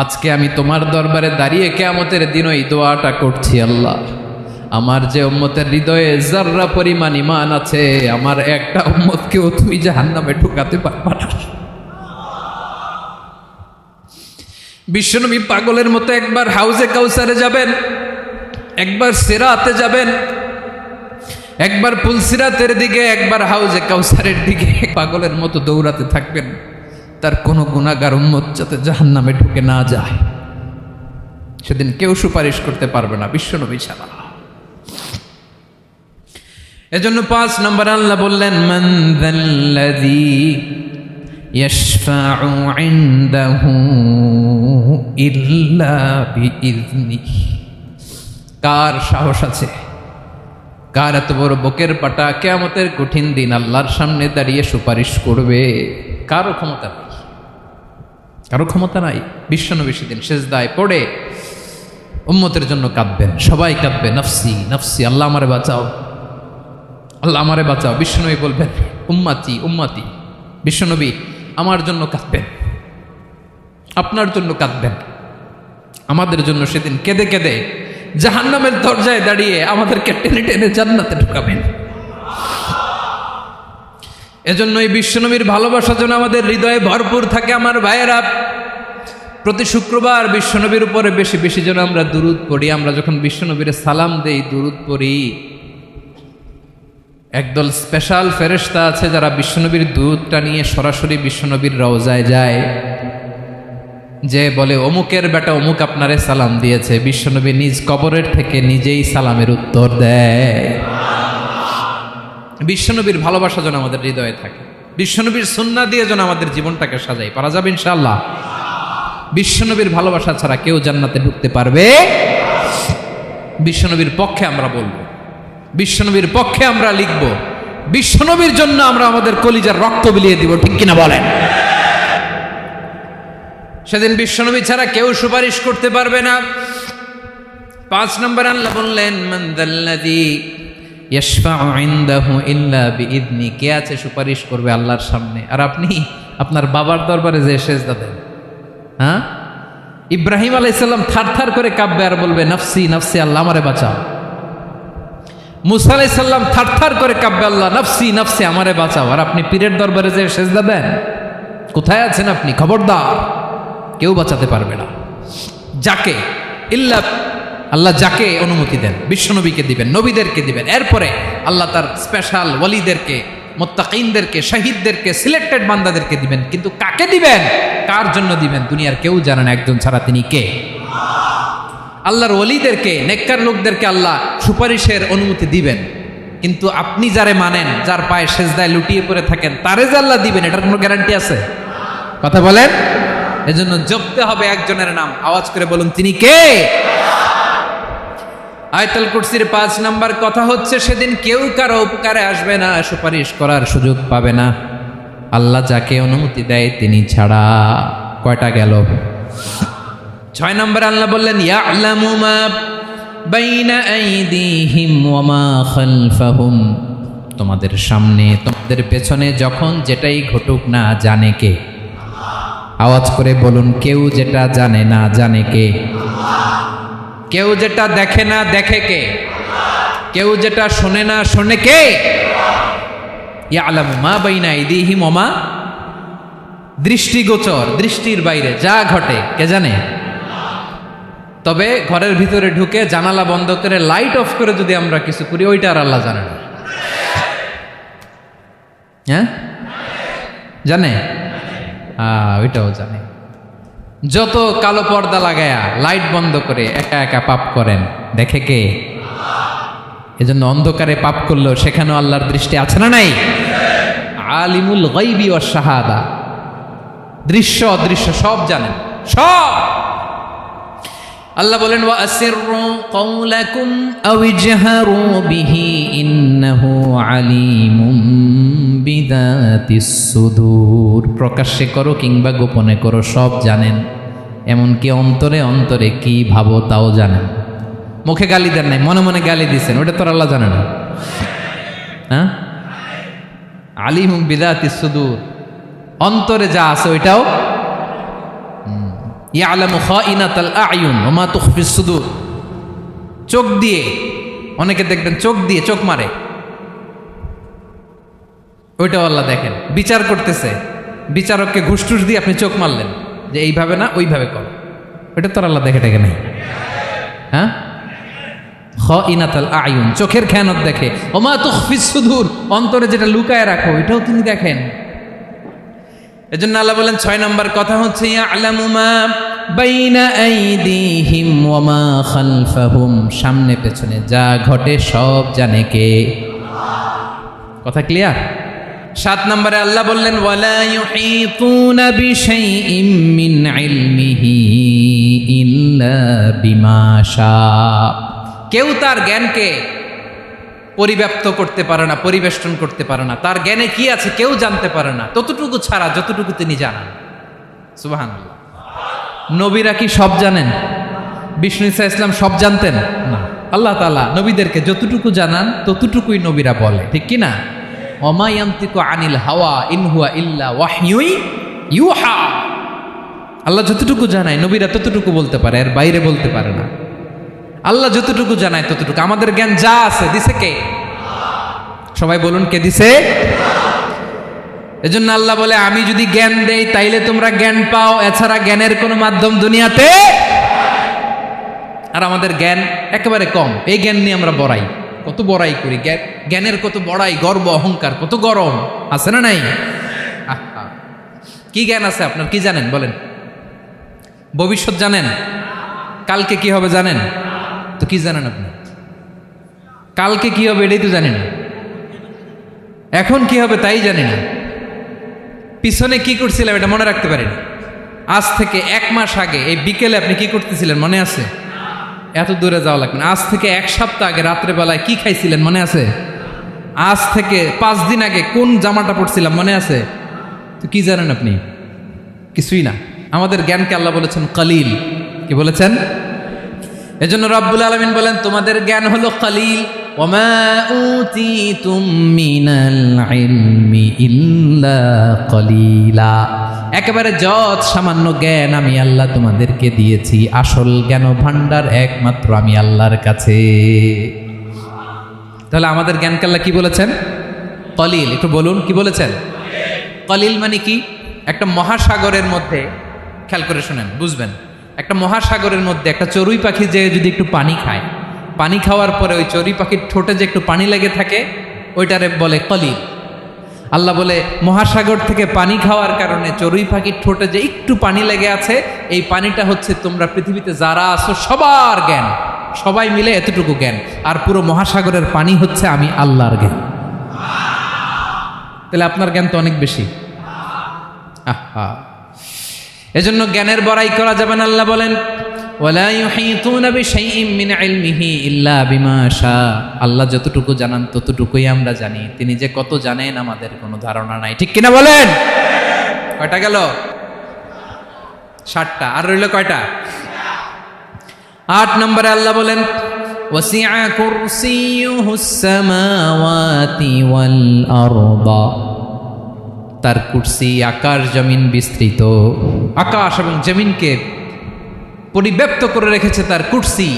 আজকে আমি তোমার দরবারে দাঁড়িয়ে কিয়ামতের দিন ওই দোয়াটা করছি। আল্লাহ আমার যে উম্মতের হৃদয়ে যাররা পরিমাণ ঈমান আছে, আমার একটা উম্মতকেও তুমি জাহান্নামে ঢুকাতে পারবা না। বিশ্বনবী পাগলের মতো একবার হাউজে কাউসারে যাবেন, একবার সিরাতে যাবেন, একবার পুলসিরাতের দিকে, একবার হাউজে কাউসারের দিকে পাগলের মতো দৌড়াতে থাকবেন, তার কোনো গুনাহগার উম্মত যাতে জাহান্নামে ঢুকে না যায়। সেদিন কেউ সুপারিশ করতে পারবে না বিশ্বনবী ছাড়া। এজন্য 5 নম্বর আল্লাহ বললেন মান যাল্লাযী ইয়াশফাউ ইনদাহু ইল্লা বিইযনিহি, কার সাহস আছে, কার এত বড় বুকের পাটা কিয়ামতের কঠিন দিন আল্লাহর সামনে দাঁড়িয়ে সুপারিশ করবে? কারো ক্ষমতা নাই, কারো ক্ষমতা নাই। বিশ্বনবী সেদিন সেজদায় পড়ে উম্মতের জন্য কাঁদবেন, সবাই কাঁদবে, নফসি নফসি, আল্লাহ আমারে বাঁচাও, আল্লাহ আমারে বাঁচাও। বিশ্বনবী বলবেন উম্মতি উম্মতি। বিশ্বনবী আমার জন্য কাঁদবেন, আপনার জন্য কাঁদবেন, আমাদের জন্য সেদিন কেঁদে কেঁদে জাহান্নামের দরজায় দাঁড়িয়ে আমাদেরকে টেনে টেনে জান্নাতে ঢুকাবেন। এজন্য এই বিশ্বনবীর ভালোবাসা যেন আমাদের হৃদয়ে ভরপুর থাকে। আমার ভাইয়েরা, প্রতি শুক্রবার বিশ্বনবীর উপরে বেশি বেশি যেন আমরা দুরূদ পড়ি। আমরা যখন বিশ্বনবীর সালাম দেই, দুরূদ পড়ি, একদল স্পেশাল ফেরেশতা আছে যারা বিশ্বনবীর দুরূদটা নিয়ে সরাসরি বিশ্বনবীর রওজায় যায়, যে বলে অমুকের বেটা অমুক আপনারে সালাম দিয়েছে। বিশ্বনবী নিজ কবরের থেকে নিজেই সালামের উত্তর দেয়। বিশ্বনবীর ভালোবাসা যেন আমাদের হৃদয়ে থাকে, বিশ্বনবীর সুন্নাহ দিয়ে যেন আমাদের জীবনটাকে সাজাই। পারা যাবে ইনশাআল্লাহ? বিশ্বনবীর ভালোবাসা ছাড়া কেউ জান্নাতে ঢুকতে পারবে? বিশ্বনবীর পক্ষে আমরা বলবো, বিশ্বনবীর পক্ষে আমরা লিখব, বিশ্বনবীর জন্য আমরা আমাদের কলিজার রক্ত বিলিয়ে দিব, ঠিক কিনা বলেন? সেদিন বিশ্বনবী ছাড়া কেউ সুপারিশ করতে পারবে না। 5 নম্বর আল্লাহ বললেন মান যাল্লাযী ইয়াশফাউ ইনদাহু ইল্লা বিইযনি, কে আছে সুপারিশ করবে আল্লাহর সামনে? আর আপনি আপনার বাবার দরবারে যে সেজদা দেন, হ্যাঁ, ইব্রাহিম আলাইহিস সালাম থারথার করে কাঁপবে আর বলবে নফসি নফসি, আল্লাহ আমারে বাঁচাও। মুসা আলাইহিস সালাম থারথার করে কাঁপবে, আল্লাহ নফসি নফসি, আমারে বাঁচাও। আর আপনি পীরের দরবারে যে সেজদা দেন, কোথায় আছেন আপনি? খবরদার, কেউ বাঁচাতে পারবে না। যাকে ইল্লা আল্লাহ যাকে অনুমতি দেন, বিশ্বনবীকে দিবেন, নবীদেরকে দিবেন, এরপরে আল্লাহ তার স্পেশাল ওয়ালিদেরকে, মুত্তাকিনদেরকে, শহীদদেরকে, সিলেক্টেড বান্দাদেরকে দিবেন। কিন্তু কাকে দিবেন, কার জন্য দিবেন, দুনিয়ার কেউ জানে না একজন ছাড়া, তিনি কে? আল্লাহর ওয়ালিদেরকে, নেককার লোকদেরকে আল্লাহ সুপারিশের অনুমতি দিবেন। কিন্তু আপনি যারে মানেন, যার পায়ে সেজদায় লুটিয়ে পড়ে থাকেন, তারে যে আল্লাহ দিবেন, এটার কোনো গ্যারান্টি আছে? কথা বলেন। এজন্য জপতে হবে একজনের নাম, আওয়াজ করে বলুন তিনি কে? আয়াতুল কুরসির 5 নাম্বার কথা হচ্ছে সেদিন কেউ কারো উপকারে আসবে না, সুপারিশ করার সুযোগ পাবে না, আল্লাহ যাকে অনুমতি দেয় তিনি ছাড়া। কয়টা গেল? 6 নাম্বার আল্লাহ বললেন ইয়ালামু মা বাইনা আইদিহিম ওয়া মা খালফাহুম, তোমাদের সামনে তোমাদের পেছনে যখন যেটাই ঘটুক না জানে কে? আওয়াজ করে বলুন, কেউ যেটা জানে না জানে কে? কেউ যেটা দেখে না দেখে কে? কেউ যেটা শোনে না, শোনে কে? ইয়ালামু মা বাইনা আইদিহিম ওয়া মা, দৃষ্টিগোচর, দৃষ্টির বাইরে যা ঘটে কে জানে? তবে ঘরের ভিতরে ঢুকে জানালা বন্ধ করে লাইট অফ করে যদি আমরা কিছু করি, ওইটা আর আল্লাহ জানে না। হ্যাঁ, জানে? ওইটাও জানে। যত কালো পর্দা লাগায়া লাইট বন্ধ করে একা একা পাপ করেন, দেখে কে? এজন্য অন্ধকারে পাপ করলেও সেখানেও আল্লাহর দৃষ্টি আছে না নাই? আলিমুল গায়বি ওয়াশ শাহাদা, দৃশ্য অদৃশ্য সব জানেন, সব। আল্লাহ বলেন ওয়া আসিররু কাওলাকুম আও ইজহারু বিহি ইন্নাহু আলিমুম বিযাতিস সুদূর। প্রকাশ্যে করো কিংবা গোপনে করো, সব জানেন। এমনকি অন্তরে অন্তরে কি ভাবো তাও জানেন। মুখে গালি দেন নাই, মনে মনে গালি দিচ্ছেন, ওটা তো আল্লাহ জানে না? হ্যাঁ, আলিমুম বিযাতিস সুদূর, অন্তরে যা আছে ওইটাও। ইয়ালামু খাইনাতাল আয়ুন ওয়া মা তুখফিস সুদূর। চোখ দিয়ে, অনেকে দেখবেন চোখ দিয়ে চোখ মারে, ওইটাও আল্লাহ দেখেন। বিচার করতেছে, বিচারককে ঘুষ টুস দিয়ে আপনি চোখ মারলেন যে এইভাবে না ওইভাবে কর, ওইটা তো আল্লাহ দেখে টেকে নাই? হ্যাঁ, খাইনাতাল আয়ুন, চোখের খেয়ানত দেখে। ওয়া মা তুখফিস সুদূর, অন্তরে যেটা লুকায় রাখো ওইটাও তিনি দেখেন। এজন্য আল্লাহ বলেন 6 নম্বর কথা হচ্ছে ইয়ালামু মা বাইনা আইদিহিম ওয়া মা খালফাহুম, সামনে পেছনে যা ঘটে সব জানে কে? কথা ক্লিয়ার? 7 নম্বরে আল্লাহ বললেন ওয়ালা ইউহিতুনা বিশাইইম মিন ইলমিহি ইল্লা বিমা শা। কেউ তার জ্ঞানকে পরিব্যাপ্ত করতে পারে না, পরিবেষ্টন করতে পারে না। তার জ্ঞানে কি আছে কেউ জানতে পারে না, ততটুকু ছাড়া যতটুকু তিনি জানান। সুবহানাল্লাহ। নবীরা কি সব জানেন? বিষ্ণু ঈসা ইসলাম সব জানতেন না। আল্লাহ তাআলা নবীদেরকে যতটুকু জানান ততটুকুই নবীরা বলে, ঠিক কি না? ওমা ইয়ানতিকু আনিল হাওয়া ইন হুয়া ইল্লা ওয়াহয়ুই ইউহা। আল্লাহ যতটুকু জানায় নবীরা ততটুকু বলতে পারে, এর বাইরে বলতে পারে না। আল্লাহ যতটুকু জানায় ততটুকু। আমাদের জ্ঞান যা আছে দিছে কে? সবাই বলুন, কে দিছে? এজন্য আল্লাহ বলে আমি যদি জ্ঞান দেই তাইলে তোমরা জ্ঞান পাও, এছাড়া জ্ঞানের কোনো মাধ্যম দুনিয়াতে। আর আমাদের জ্ঞান একেবারে কম, এই জ্ঞান নিয়ে আমরা বড়াই, কত বড়াই করি, জ্ঞানের কত বড়াই, গর্ব অহংকার, কত গরম আছে না নাই? কি জ্ঞান আছে আপনার? কি জানেন বলেন? ভবিষ্যৎ জানেন? কালকে কি হবে জানেন? তো কি জানেন আপনি? কালকে কি হবে এটাই তো জানি না, এখন কি হবে তাই জানি না, পিছনে কি করছিলাম এটা মনে রাখতে পারি না। আজ থেকে 1 মাস আগে এই বিকেলে আপনি কি করতেছিলেন মনে আছে? এত দূরে যাওয়া লাগবে না। আজ থেকে 1 সপ্তাহ আগে রাত্রেবেলায় কি খাইছিলেন মনে আছে? আজ থেকে 5 দিন আগে কোন জামাটা পরছিলাম মনে আছে? তো কি জানেন আপনি? কিছুই না। আমাদের জ্ঞানকে আল্লাহ বলেছেন কালিল। কি বলেছেন? এজন্য রব্বুল আলামিন বলেন তোমাদের জ্ঞান হলো কালিল। ওমা উতিতুম মিনাল ইলমি ইল্লা কালিলা। একেবারে যত সামান্য জ্ঞান আমি আল্লাহ তোমাদেরকে দিয়েছি, আসল জ্ঞান ভান্ডার একমাত্র আমি আল্লাহর কাছে। তাহলে আমাদের জ্ঞানকে আল্লাহ কি বলেছেন? কলিল। একটু বলুন কি বলেছেন? কলিল মানে কি? একটা মহাসাগরের মধ্যে, খেয়াল করে শুনেন বুঝবেন, একটা মহাসাগরের মধ্যে একটা চড়ুই পাখি যে যদি একটু পানি খায়, পানি খাওয়ার পরে ওই চড়ুই পাখির ঠোঁটে যে একটু পানি লেগে থাকে ওইটারে বলে কলিল। আল্লাহ বলে মহাসাগর থেকে পানি খাওয়ার কারণে চড়ুই পাখির ঠোঁটে যে একটু পানি লেগে আছে, এই পানিটা হচ্ছে তোমরা পৃথিবীতে যারা আছো সবার জ্ঞান, সবাই মিলে এতটুকু জ্ঞান, আর পুরো মহাসাগরের পানি হচ্ছে আমি আল্লাহর জ্ঞান। তাহলে আপনার জ্ঞান তো অনেক বেশি। আহা, এজন্য জ্ঞানের বড়াই করা যাবে না। আল্লাহ বলেন ওয়ালা ইউহিতুনা বিশাইইম মিন ইলমিহি ইল্লা বিমা শা। আল্লাহ যতটুকু জানান ততটুকুই আমরা জানি, তিনি যে কত জানেন আমাদের কোনো ধারণা নাই, ঠিক কিনা বলেন? কয়টা গেল? 7টা। আর রইল কয়টা? 8 নম্বরে আল্লাহ বলেন ওয়াসিআ কুরসিয়ুহুস সামাওয়াতি ওয়াল আরদা। তার কুরসি আকাশ জমিন বিস্তৃত, আকাশ এবং জমিনকে পরিব্যাপ্ত করে রেখেছে তার কুরসি,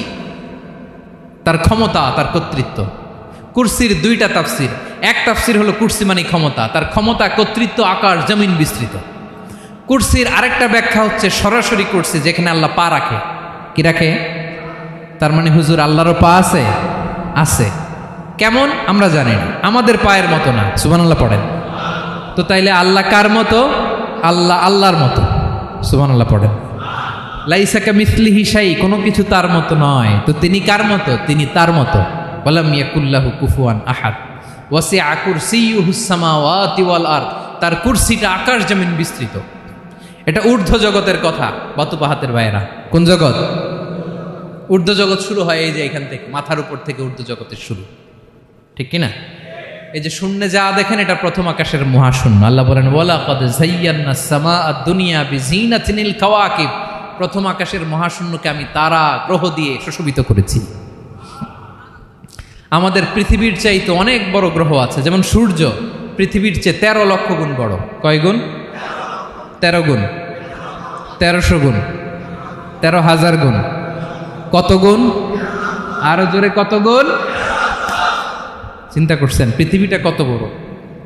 তার ক্ষমতা, তার কর্তৃত্ব। কুরসির দুইটা তাফসির। এক তাফসির হলো কুরসি মানে ক্ষমতা, তার ক্ষমতা, কর্তৃত্ব, আকাশ জমিন বিস্তৃত। কুরসির আরেকটা ব্যাখ্যা হচ্ছে সরাসরি কুরসি, যেখানে আল্লাহ পা রাখে। কি রাখে? তার মানে হুজুর আল্লাহরও পা আছে? আছে। কেমন আমরা জানি না, আমাদের পায়ের মতো না। সুবহানাল্লাহ পড়েন তো। তাইলে আল্লাহ কার মতো? আল্লাহ আল্লাহর মতো। সুবহানাল্লাহ পড়েন। লাইসা কামিসলিহি শাই, কোনো কিছু তার মতো নয়। তো তিনি কার মতো? তিনি তার মতো। ওয়ালাম ইয়াকুল্লাহু কুফুয়ান আহাদ। ওয়াসিআ কুরসিয়ুহুস সামাওয়াতি ওয়াল আরদ, তার কুরসিটা আকাশ জমিন বিস্তৃত। এটা ঊর্ধ্ব জগতের কথা বাতুপাহাতের ভাইয়েরা। কোন জগৎ? ঊর্ধ্ব জগৎ শুরু হয় এই যে এখান থেকে, মাথার উপর থেকে ঊর্ধ্ব জগতের শুরু, ঠিক কিনা? এই যে শূন্যে যা দেখেন এটা প্রথম আকাশের মহাশূন্য। আল্লাহ বলেন ওয়ালাকাদ যায়্যানাস সামাআদ দুনিয়া বিজিনাতিনিল কাওয়াকিব, প্রথম আকাশের মহাশূন্যকে আমি তারা গ্রহ দিয়ে সুশোভিত করেছি। আমাদের পৃথিবীর চাইতে অনেক বড় গ্রহ আছে, যেমন সূর্য পৃথিবীর চেয়ে 13 লক্ষ গুণ বড়। কয় গুণ? 13 গুণ, 1300 গুণ, 13,000 গুণ। কত গুণ? আরো জোরে কত গুণ? চিন্তা করছেন পৃথিবীটা কত বড়,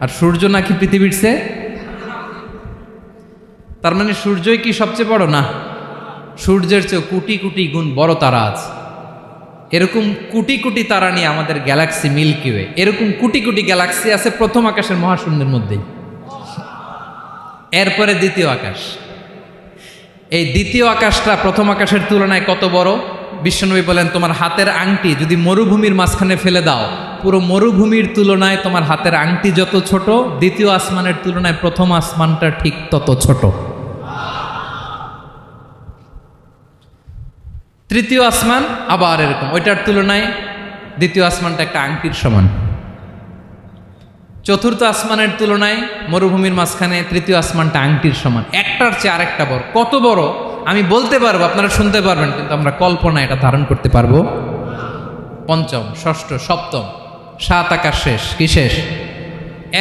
আর সূর্য নাকি পৃথিবীর চেয়ে? তার মানে সূর্যই কি সবচেয়ে বড়? না, সূর্যের চেয়ে কোটি কোটি গুণ বড় তারা আছে। এরকম কোটি কোটি তারা নিয়ে আমাদের গ্যালাক্সি মিল্কি ওয়ে, এরকম কোটি কোটি গ্যালাক্সি আছে প্রথম আকাশের মহাশূন্যের মধ্যেই। এরপরে দ্বিতীয় আকাশ। এই দ্বিতীয় আকাশটা প্রথম আকাশের তুলনায় কত বড়? বিশ্বনবী বলেন তোমার হাতের আংটি যদি মরুভূমির মাঝখানে ফেলে দাও, পুরো মরুভূমির তুলনায় তোমার হাতের আংটি যত ছোট, দ্বিতীয় আসমানের তুলনায় প্রথম আসমানটা ঠিক তত ছোট। তৃতীয় আসমান আবার এরকম, ওইটার তুলনায় দ্বিতীয় আসমানটা একটা আংটির সমান। চতুর্থ আসমানের তুলনায় মরুভূমির মাঝখানে তৃতীয় আসমানটা আংটির সমান। একটার চেয়ে আরেকটা বড়। কত বড় আমি বলতে পারবো, আপনারা শুনতে পারবেন, কিন্তু আমরা কল্পনা এটা ধারণ করতে পারবো? পঞ্চম, ষষ্ঠ, সপ্তম, 7 আকাশ শেষ। কি শেষ?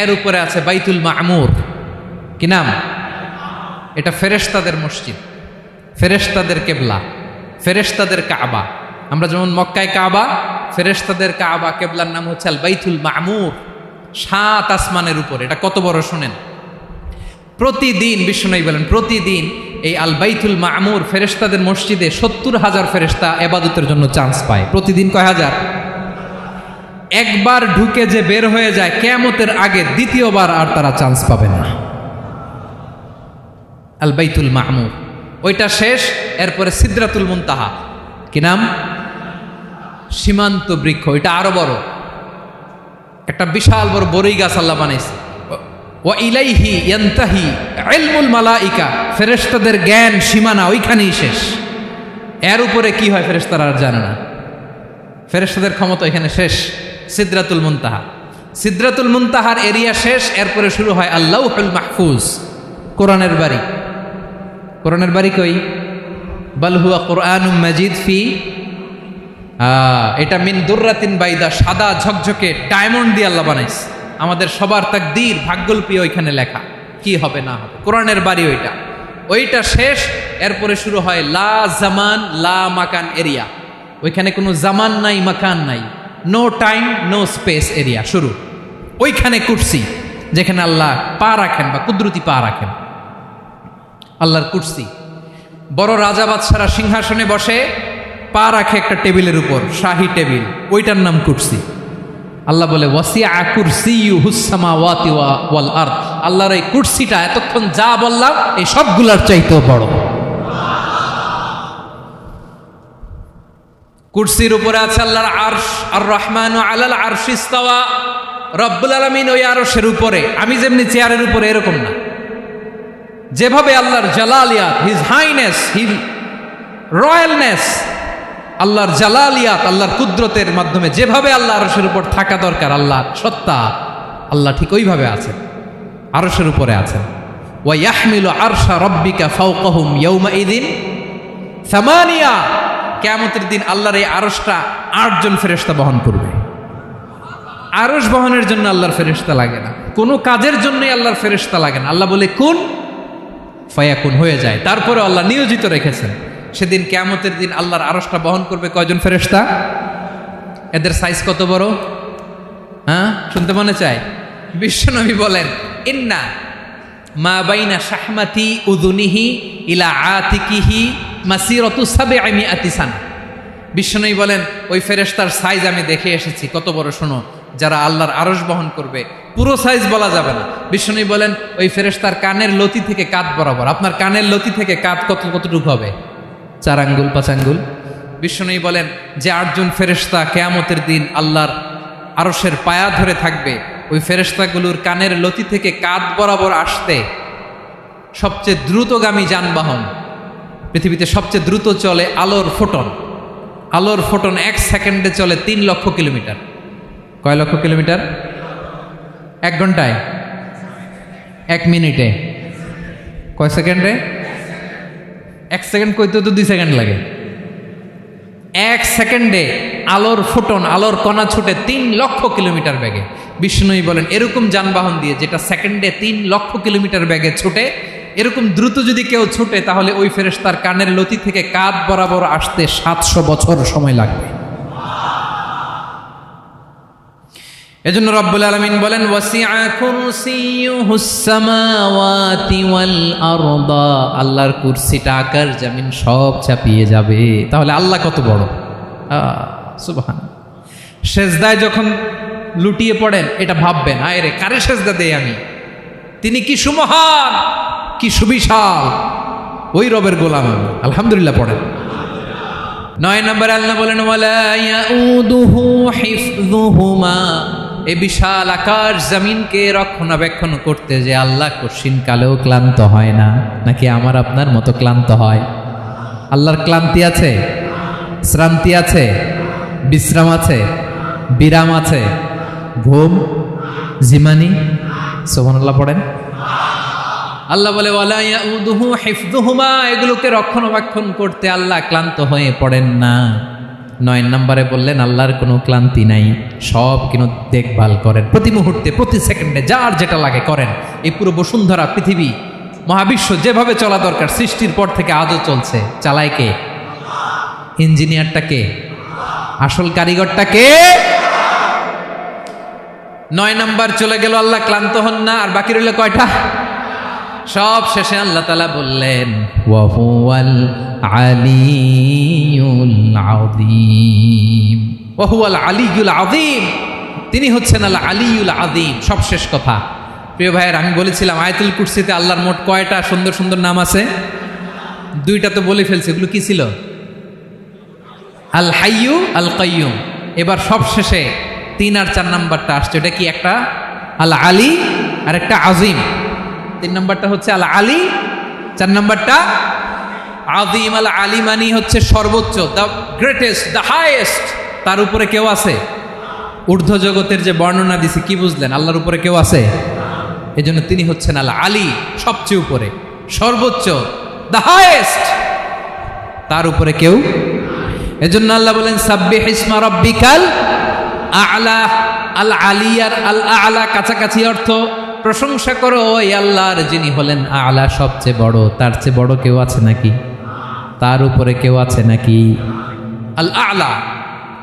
এর উপরে আছে বাইতুল মামুর। কি নাম? এটা ফেরেশতাদের মসজিদ, ফেরেশতাদের কেবলা, ফেরেশতাদের কাবা। আমরা যেমন মক্কায় কাবা, ফেরেশতাদের কাবা কেবলার নাম হচ্ছে আল বাইতুল মামুর। 7 আসমানের উপরে। এটা কত বড় শোনেন। প্রতিদিন বিশ্বনবী বলেন প্রতিদিন এই আল বাইতুল মামুর ফেরেশতাদের মসজিদে 70,000 ফেরেশতা ইবাদতের জন্য চান্স পায়। প্রতিদিন কয় হাজার? একবার ঢুকে যে বের হয়ে যায় কিয়ামতের আগে দ্বিতীয়বার আর তারা চান্স পাবে না। আল বাইতুল মামুর ওইটা শেষ। এরপরে সিদরাতুল মুনতাহা। কি নাম? সীমান্ত বৃক্ষ। ওইটা আরো বড়, একটা বিশাল বড় বড়ই গাছ আল্লাহ বানাইছে। ওয়া ইলাইহি ইয়ানতাহি ইলমুল মালাইকা, ফেরেশতাদের জ্ঞান সীমানা ওইখানেই শেষ। এর উপরে কি হয় ফেরেশতারা আর জানে না। ফেরেশতাদের ক্ষমতা এখানে শেষ। সিদরাতুল মুনতাহা, সিদরাতুল মুনতাহার এরিয়া শেষ। এরপরে শুরু হয় আল্লাহুল মাহফুজ, কোরআনের বাড়ি। কোরআনের বাড়ি কই? বাল হুয়া কুরআনুম মাজিদ ফি, এটা মিন দুররাতিন বাইদা, সাদা ঝকঝকে ডায়মন্ড দিয়ে আল্লাহ বানাইছে। আমাদের সবার তাকদীর, ভাগ্যলিপি ওইখানে লেখা, কি হবে না হবে। কোরআনের বাড়ি ওইটা। ওইটা শেষ। এরপরে শুরু হয় লা জামান লা মাকান এরিয়া। ওইখানে কোনো জামান নাই, মাকান নাই, no time no space area শুরু। ওইখানে কুরসি, যেখানে আল্লাহ পা রাখেন বা কুদরতি পা রাখেন। আল্লাহর কুরসি। বড় রাজা বাদশারা সিংহাসনে বসে পা রাখে একটা টেবিলের উপর, শাহী টেবিল, ওইটার নাম কুরসি। আল্লাহ বলে ওয়াসিআ কুরসিয়ুহুস সামাওয়াতি ওয়াল আরদ, আল্লাহর এই কুরসিটা এতক্ষণ যা বললাম এই সবগুলার চাইতেও বড়। কুরসির উপরে আছে আল্লাহর আরশ। আর রহমানু আলাল আরশি ইস্তাওয়া, রব্বুল আলামিন ওই আরশের উপরে। আমি যেমনি চেয়ারের উপরে এরকম না, যেভাবে আল্লাহর জালালিয়াত, হিজ হাইনেস, হিজ রয়্যালনেস, আল্লাহর জালালিয়াত, আল্লাহর কুদরতের মাধ্যমে যেভাবে আল্লাহ আরশের উপর থাকা দরকার, আল্লাহর সত্তা, আল্লাহ ঠিক ওইভাবে আছেন, আরশের উপরে আছেন। ওয়া ইয়াহমিলু আরশা রাব্বিকা ফাওকাহুম ইয়াউমাইযিন সামানিয়া, কিয়ামতের দিন আল্লাহর এই আরশটা 8 জন ফেরেশতা বহন করবে। আরশ বহনের জন্য আল্লাহর ফেরেশতা লাগে না, কোনো কাজের জন্যই আল্লাহর ফেরেশতা লাগে না। আল্লাহ বলে কুন ফায়াকুন, হয়ে যায়। তারপরে আল্লাহ নিয়োজিত রেখেছেন। সেদিন কিয়ামতের দিন আল্লাহর আরশটা বহন করবে কয়জন ফেরেশতা? এদের সাইজ কত বড়? হ্যাঁ, শুনতে মনে চায়? বিশ্বনবী বলেন, ইন্না মা বাইনা শাহমাতি উযুনিহি ইলা আতিকিহি মাসিরাতু সাবঈমিআতি সানা। বিশ্বনবী বলেন, ওই ফেরেশতার সাইজ আমি দেখে এসেছি কত বড়, শোনো, যারা আল্লাহর আরশ বহন করবে, পুরো সাইজ বলা যাবে না। বিশ্বনবী বলেন, ওই ফেরেশতার কানের লতি থেকে কাঁধ বরাবর। আপনার কানের লতি থেকে কাঁধ কতটুকু হবে? 4 আঙ্গুল 5 আঙ্গুল। বিশ্বনবী বলেন, যে 8 জন ফেরেশতা কিয়ামতের দিন আল্লাহর আরশের পায়া ধরে থাকবে, ওই ফেরেশতাগুলোর কানের লতি থেকে কাঁধ বরাবর আসতে সবচেয়ে দ্রুতগামী যানবাহন, পৃথিবীতে সবচেয়ে দ্রুত চলে আলোর ফোটন। আলোর ফোটন 1 সেকেন্ডে চলে 3 লক্ষ কিলোমিটার। কয় লক্ষ কিলোমিটার? 1 ঘন্টায়? 1 মিনিটে? কয় সেকেন্ডে? 1 সেকেন্ড কইতে তো 2 সেকেন্ড লাগে। 1 সেকেন্ডে আলোর ফোটন, আলোর কণা ছুটে 3 লক্ষ কিলোমিটার বেগে। বিষ্ণুই বলেন, এরকম যানবাহন দিয়ে যেটা সেকেন্ডে 3 লক্ষ কিলোমিটার বেগে ছুটে, এরকম দ্রুত যদি কেউ ছুটে, তাহলে ওই ফেরেশতার কানের লতি থেকে কাঁধ বরাবর আসতে 700 বছর সময় লাগবে। এজন্য রব্বুল আলামিন বলেন, ওয়াসিআ কুরসিয়ুহুস সামাওয়াতি ওয়াল আরদা, আল্লাহর কুরসিটা আকাশ জমিন সব চাপিয়ে যাবে। তাহলে আল্লাহ কত বড়! সুবহানাল্লাহ। সেজদায় যখন লুটিয়ে পড়েন, এটা ভাববেন, আয় রে, কারে সেজদা দেই আমি? তিনি কি সুমহান, কি সুবিশাল! ওই রবের গোলাম আমি। আলহামদুলিল্লাহ পড়েন। 9 নম্বরে আল্লাহ বলেন, ওয়ালা ইয়াউদুহু হিফযুহুমা, এই বিশাল আকাশ জমিনকে রক্ষণাবেক্ষণ করতে যে আল্লাহ কঠিন কালেও ক্লান্ত হয় না। নাকি আমার আপনার মতো ক্লান্ত হয়? আল্লাহর ক্লান্তি আছে? শ্রান্তি আছে? বিশ্রাম আছে? বিরাম আছে? ঘুম, জিমানি? সুবহানাল্লাহ পড়েন। আল্লাহ বলে, ওয়ালা ইয়াউদুহু হিফযুহুমা, এগুলোকে রক্ষণাবেক্ষণ করতে আল্লাহ ক্লান্ত হয়ে পড়েন না। 9 নম্বরে বললেন, আল্লাহর কোনো ক্লান্তি নাই, সব কিন্তু দেখভাল করেন, প্রতি মুহূর্তে প্রতি সেকেন্ডে যার যেটা লাগে করেন। এই পুরো বসুন্ধরা, পৃথিবী, মহাবিশ্ব যেভাবে চলা দরকার সৃষ্টির পর থেকে আজও চলছে। চালায় কে? ইঞ্জিনিয়ারটা কে? আসল কারিগরটা কে? 9 নম্বর চলে গেল, আল্লাহ ক্লান্ত হন না। আর বাকি রইল কয়টা? সব শেষে আল্লাহ তাআলা বললেন, ওয়া হুয়াল আলিয়ুল আযীম, ওয়া হুয়াল আলিয়ুল আযীম, তিনি হচ্ছেন আল আলিয়ুল আযীম। সব শেষ কথা। প্রিয় ভাইয়ের, আমি বলেছিলাম আয়াতুল কুরসিতে আল্লাহর মোট কয়টা সুন্দর সুন্দর নাম আছে? 2টা তো বলে ফেলছি। এগুলো কি ছিল? আল হাইয়ু, আল কাইয়ুম। এবার সব শেষে 3 আর 4 নাম্বারটা আসছে। এটা কি? একটা আল আলী আর একটা আজিম। 3 নাম্বারটা হচ্ছে আল আলী, 4 নাম্বারটা আযীম। আল আলী মানে হচ্ছে সর্বোচ্চ, দ্য গ্রেটেস্ট, দ্য হাইয়েস্ট। তার উপরে কেউ আছে? ঊর্ধ্ব জগতের যে বর্ণনা দিছি, কি বুঝলেন? আল্লাহর উপরে কেউ আছে? এজন্য তিনি হচ্ছেন আল আলী, সবচেয়ে উপরে, সর্বোচ্চ, দ্য হাইয়েস্ট। তার উপরে কেউ। এজন্য আল্লাহ বলেন, সাব্বিহ ইসমা রাব্বিকাল আ'লা। আল আলিয়ার আল আ'লা কাছাকাছি অর্থ, প্রশংসা করো ওই আল্লাহর যিনি হলেন আ'লা, সবচেয়ে বড়। তার চেয়ে বড় কেউ আছে নাকি? তার উপরে কেউ আছে নাকি? আল আ'লা।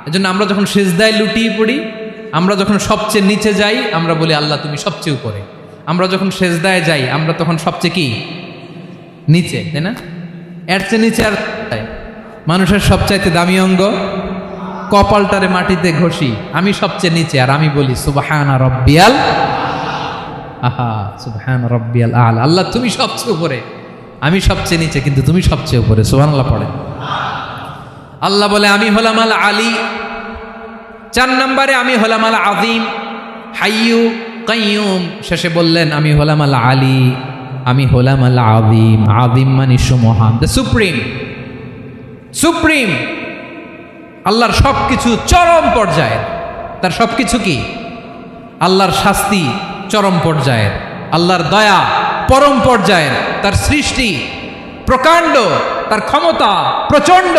এজন্য আমরা যখন সিজদায় লুটিয়ে পড়ি, আমরা যখন সবচেয়ে নিচে যাই, আমরা বলি আল্লাহ তুমি সবচেয়ে উপরে। আমরা যখন সিজদায় যাই, আমরা তখন সবচেয়ে কি? নিচে, তাই না? এর চেয়ে নিচে আর মানুষের সবচাইতে দামি অঙ্গ কপালটারে মাটিতে ঘষি, আমি সবচেয়ে নিচে, আর আমি বলি সুবহানা রাব্বিয়াল, আহা সুবহান রাব্বিয়াল আ'লা। আল্লাহ তুমি সবচেয়ে উপরে, আমি সবচেয়ে নিচে, কিন্তু তুমি সবচেয়ে উপরে। সুবহানাল্লাহ পড়ে। আল্লাহ বলে, আমি হলাম আল আলী। 4 নম্বরে আমি হলাম আল আযীম, হাইয়ু কাইয়ুম। শেষে বললেন, আমি হলাম আল আলী, আমি হলাম আল আযীম। আযীম মানে সুমহান, দ্য সুপ্রিম। সুপ্রিম। আল্লাহর সবকিছু চরম পর্যায়ের। তার সবকিছু কি? আল্লাহর শাস্তি চরম পর্যায়ের, আল্লাহর দয়া পরম পর্যায়ের, তার সৃষ্টি প্রকাণ্ড, তার ক্ষমতা প্রচন্ড।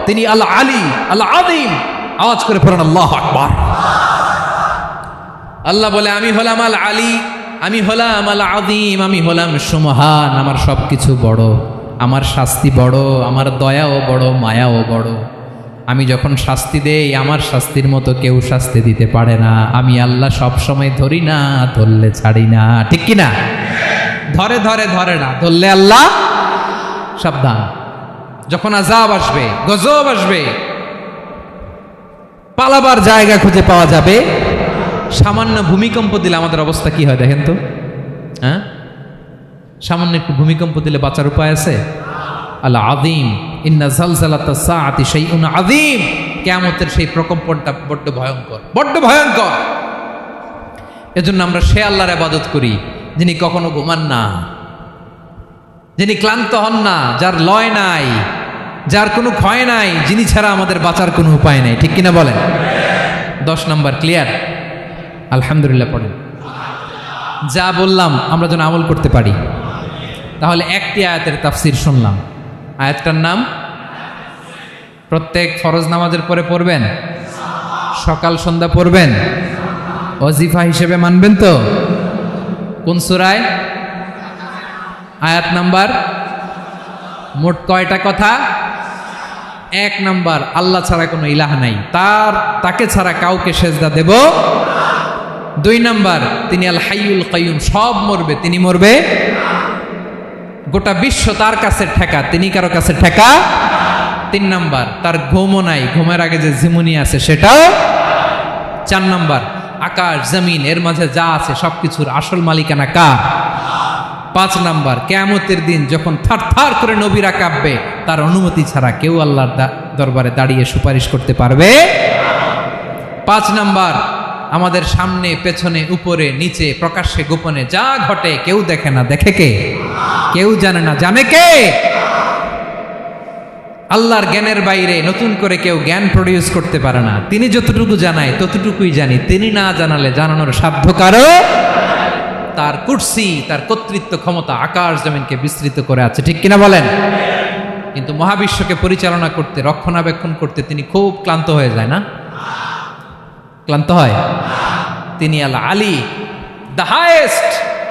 তিনি আল আলী, আল আযীম। আওয়াজ করে পড়েন আল্লাহু আকবার। আল্লাহ বলে, আমি হলাম আল আলী, আমি হলাম আল আযীম, আমি হলাম সুমহান। আমার সবকিছু বড়, আমার শাস্তি বড়, আমার দয়াও বড়, মায়াও বড়। আমি যখন শাস্তি দেই আমার শাস্তির মতো কেউ শাস্তি দিতে পারে না। আমি আল্লাহ সব সময় ধরি না, ধরলে ছাড়ি না। ঠিক কি না? ধরে ধরে ধরে না, ধরলে আল্লাহ সাবধান। যখন আযাব আসবে, গজব আসবে, পালাবার জায়গা খুঁজে পাওয়া যাবে। সামান্য ভূমিকম্প দিলে আমাদের অবস্থা কি হয় দেখেন তো। হ্যাঁ, সামান্য একটু ভূমিকম্প দিলে বাঁচার উপায় আছে? আল আযীম ইন্না যালযালাতাস সাআতি শাইউন আযীম। কিয়ামতের সেই প্রকম্পনটা বড্ড ভয়ঙ্কর, বড্ড ভয়ঙ্কর। এজন্য আমরা সে আল্লাহর ইবাদত করি যিনি কখনো ঘুমান না, যিনি ক্লান্ত হন না, যার লয় নাই, যার কোনো ক্ষয় নাই, যিনি ছাড়া আমাদের বাঁচার কোনো উপায় নাই। ঠিক কিনা বলেন? 10 নম্বর ক্লিয়ার? আলহামদুলিল্লাহ পড়েন। যা বললাম আমরা যেন আমল করতে পারি। তাহলে একটি আয়াতের তাফসীর শুনলাম। আয়াতটার নাম প্রত্যেক ফরজ নামাজের পরে পড়বেন, সকাল সন্ধ্যা পড়বেন, ওয়াজিফা হিসেবে মানবেন তো? কোন সূরায়? আয়াত নাম্বার? মোট কয়টা কথা? 1 নাম্বার, আল্লাহ ছাড়া কোনো ইলাহ নাই, তাকে ছাড়া কাউকে সেজদা দেব। 2 নাম্বার, তিনি আল হাইয়ুল কাইয়ুম, সব মরবে, তিনি মরবে। গোটা বিশ্ব তার কাছে ঠেকা, তিনি কারো কাছে ঠেকা। 3 নাম্বার, তার ঘুমও নাই, ঘুমের আগে যে ঝিমুনি আছে সেটাও। 4 নাম্বার, আকাশ জমিন এর মাঝে যা আছে সবকিছুর আসল মালিকানা কার? 5 নাম্বার, কিয়ামতের দিন যখন থারথার করে নবীরা কাঁপবে, তার অনুমতি ছাড়া কেউ আল্লাহর দরবারে দাঁড়িয়ে সুপারিশ করতে পারবে। 5 নাম্বার, আমাদের সামনে পেছনে উপরে নিচে প্রকাশ্যে গোপনে যা ঘটে কেউ দেখে না, দেখে কে? কেউ জানে না, জানে কে? আল্লাহর জ্ঞানের বাইরে নতুন করে কেউ জ্ঞান প্রডিউস করতে পারে না। তিনি যতটুকু জানায় ততটুকুই জানি, তিনি না জানালে জানানোর সাধ্য কারো। তার কুরসি, তার কর্তৃত্ব ক্ষমতা আকাশ জমিনকে বিস্তৃত করে আছে। ঠিক কিনা বলেন? কিন্তু মহাবিশ্বকে পরিচালনা করতে, রক্ষণাবেক্ষণ করতে তিনি খুব ক্লান্ত হয়ে যায় না? ক্লান্ত হয়? তিনি আল আলী, দ্য হাইয়েস্ট,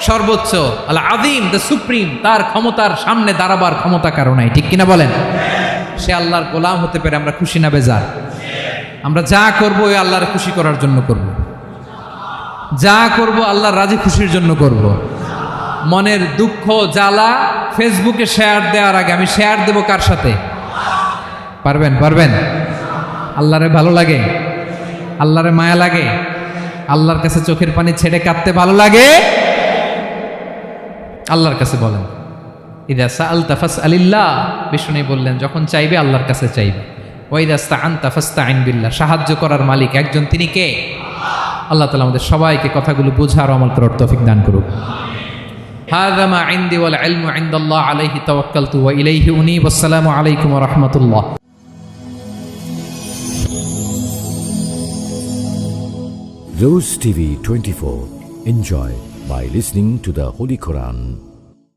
সর্বোচ্চ, আল আযীম, দ্য সুপ্রিম, তার ক্ষমতার সামনে দাঁড়াবার ক্ষমতা কারো নাই। ঠিক কিনা বলেন? সে আল্লাহর গোলাম হতে পেরে আমরা খুশি না বেজার? আমরা যা করবো ওই আল্লাহর খুশি করার জন্য করব, যা করব আল্লাহর রাজি খুশির জন্য করব। মনের দুঃখ জ্বালা ফেসবুকে শেয়ার দেওয়ার আগে আমি শেয়ার দেব কার সাথে? পারবেন? পারবেন? আল্লাহরে ভালো লাগে, আল্লাহরে মায়া লাগে, আল্লাহর কাছে চোখের পানি ছেড়ে কাঁদতে ভালো লাগে? আল্লাহর কাছে বলেন, ইদা সাআলতা ফাসআলিল্লাহ। বিষ্ণু বললেন যখন চাইবে আল্লাহর কাছে চাইবে। ওয়া ইদা ইসতাআনতা ফাসতাইন বিল্লাহ। সাহায্য করার মালিক একজন, তিনি কে? আল্লাহ তাআলা আমাদের সবাইকে কথাগুলো বোঝার ও আমল করার তৌফিক দান করুক। হাযা মা ইনদি ওয়াল ইলমু ইনদাল্লাহ আলাইহি তাওয়াক্কালতু ওয়া ইলাইহি উনীব। আসসালামু আলাইকুম ওয়া রাহমাতুল্লাহ। Rose TV 24. Enjoy by listening to the Holy Quran.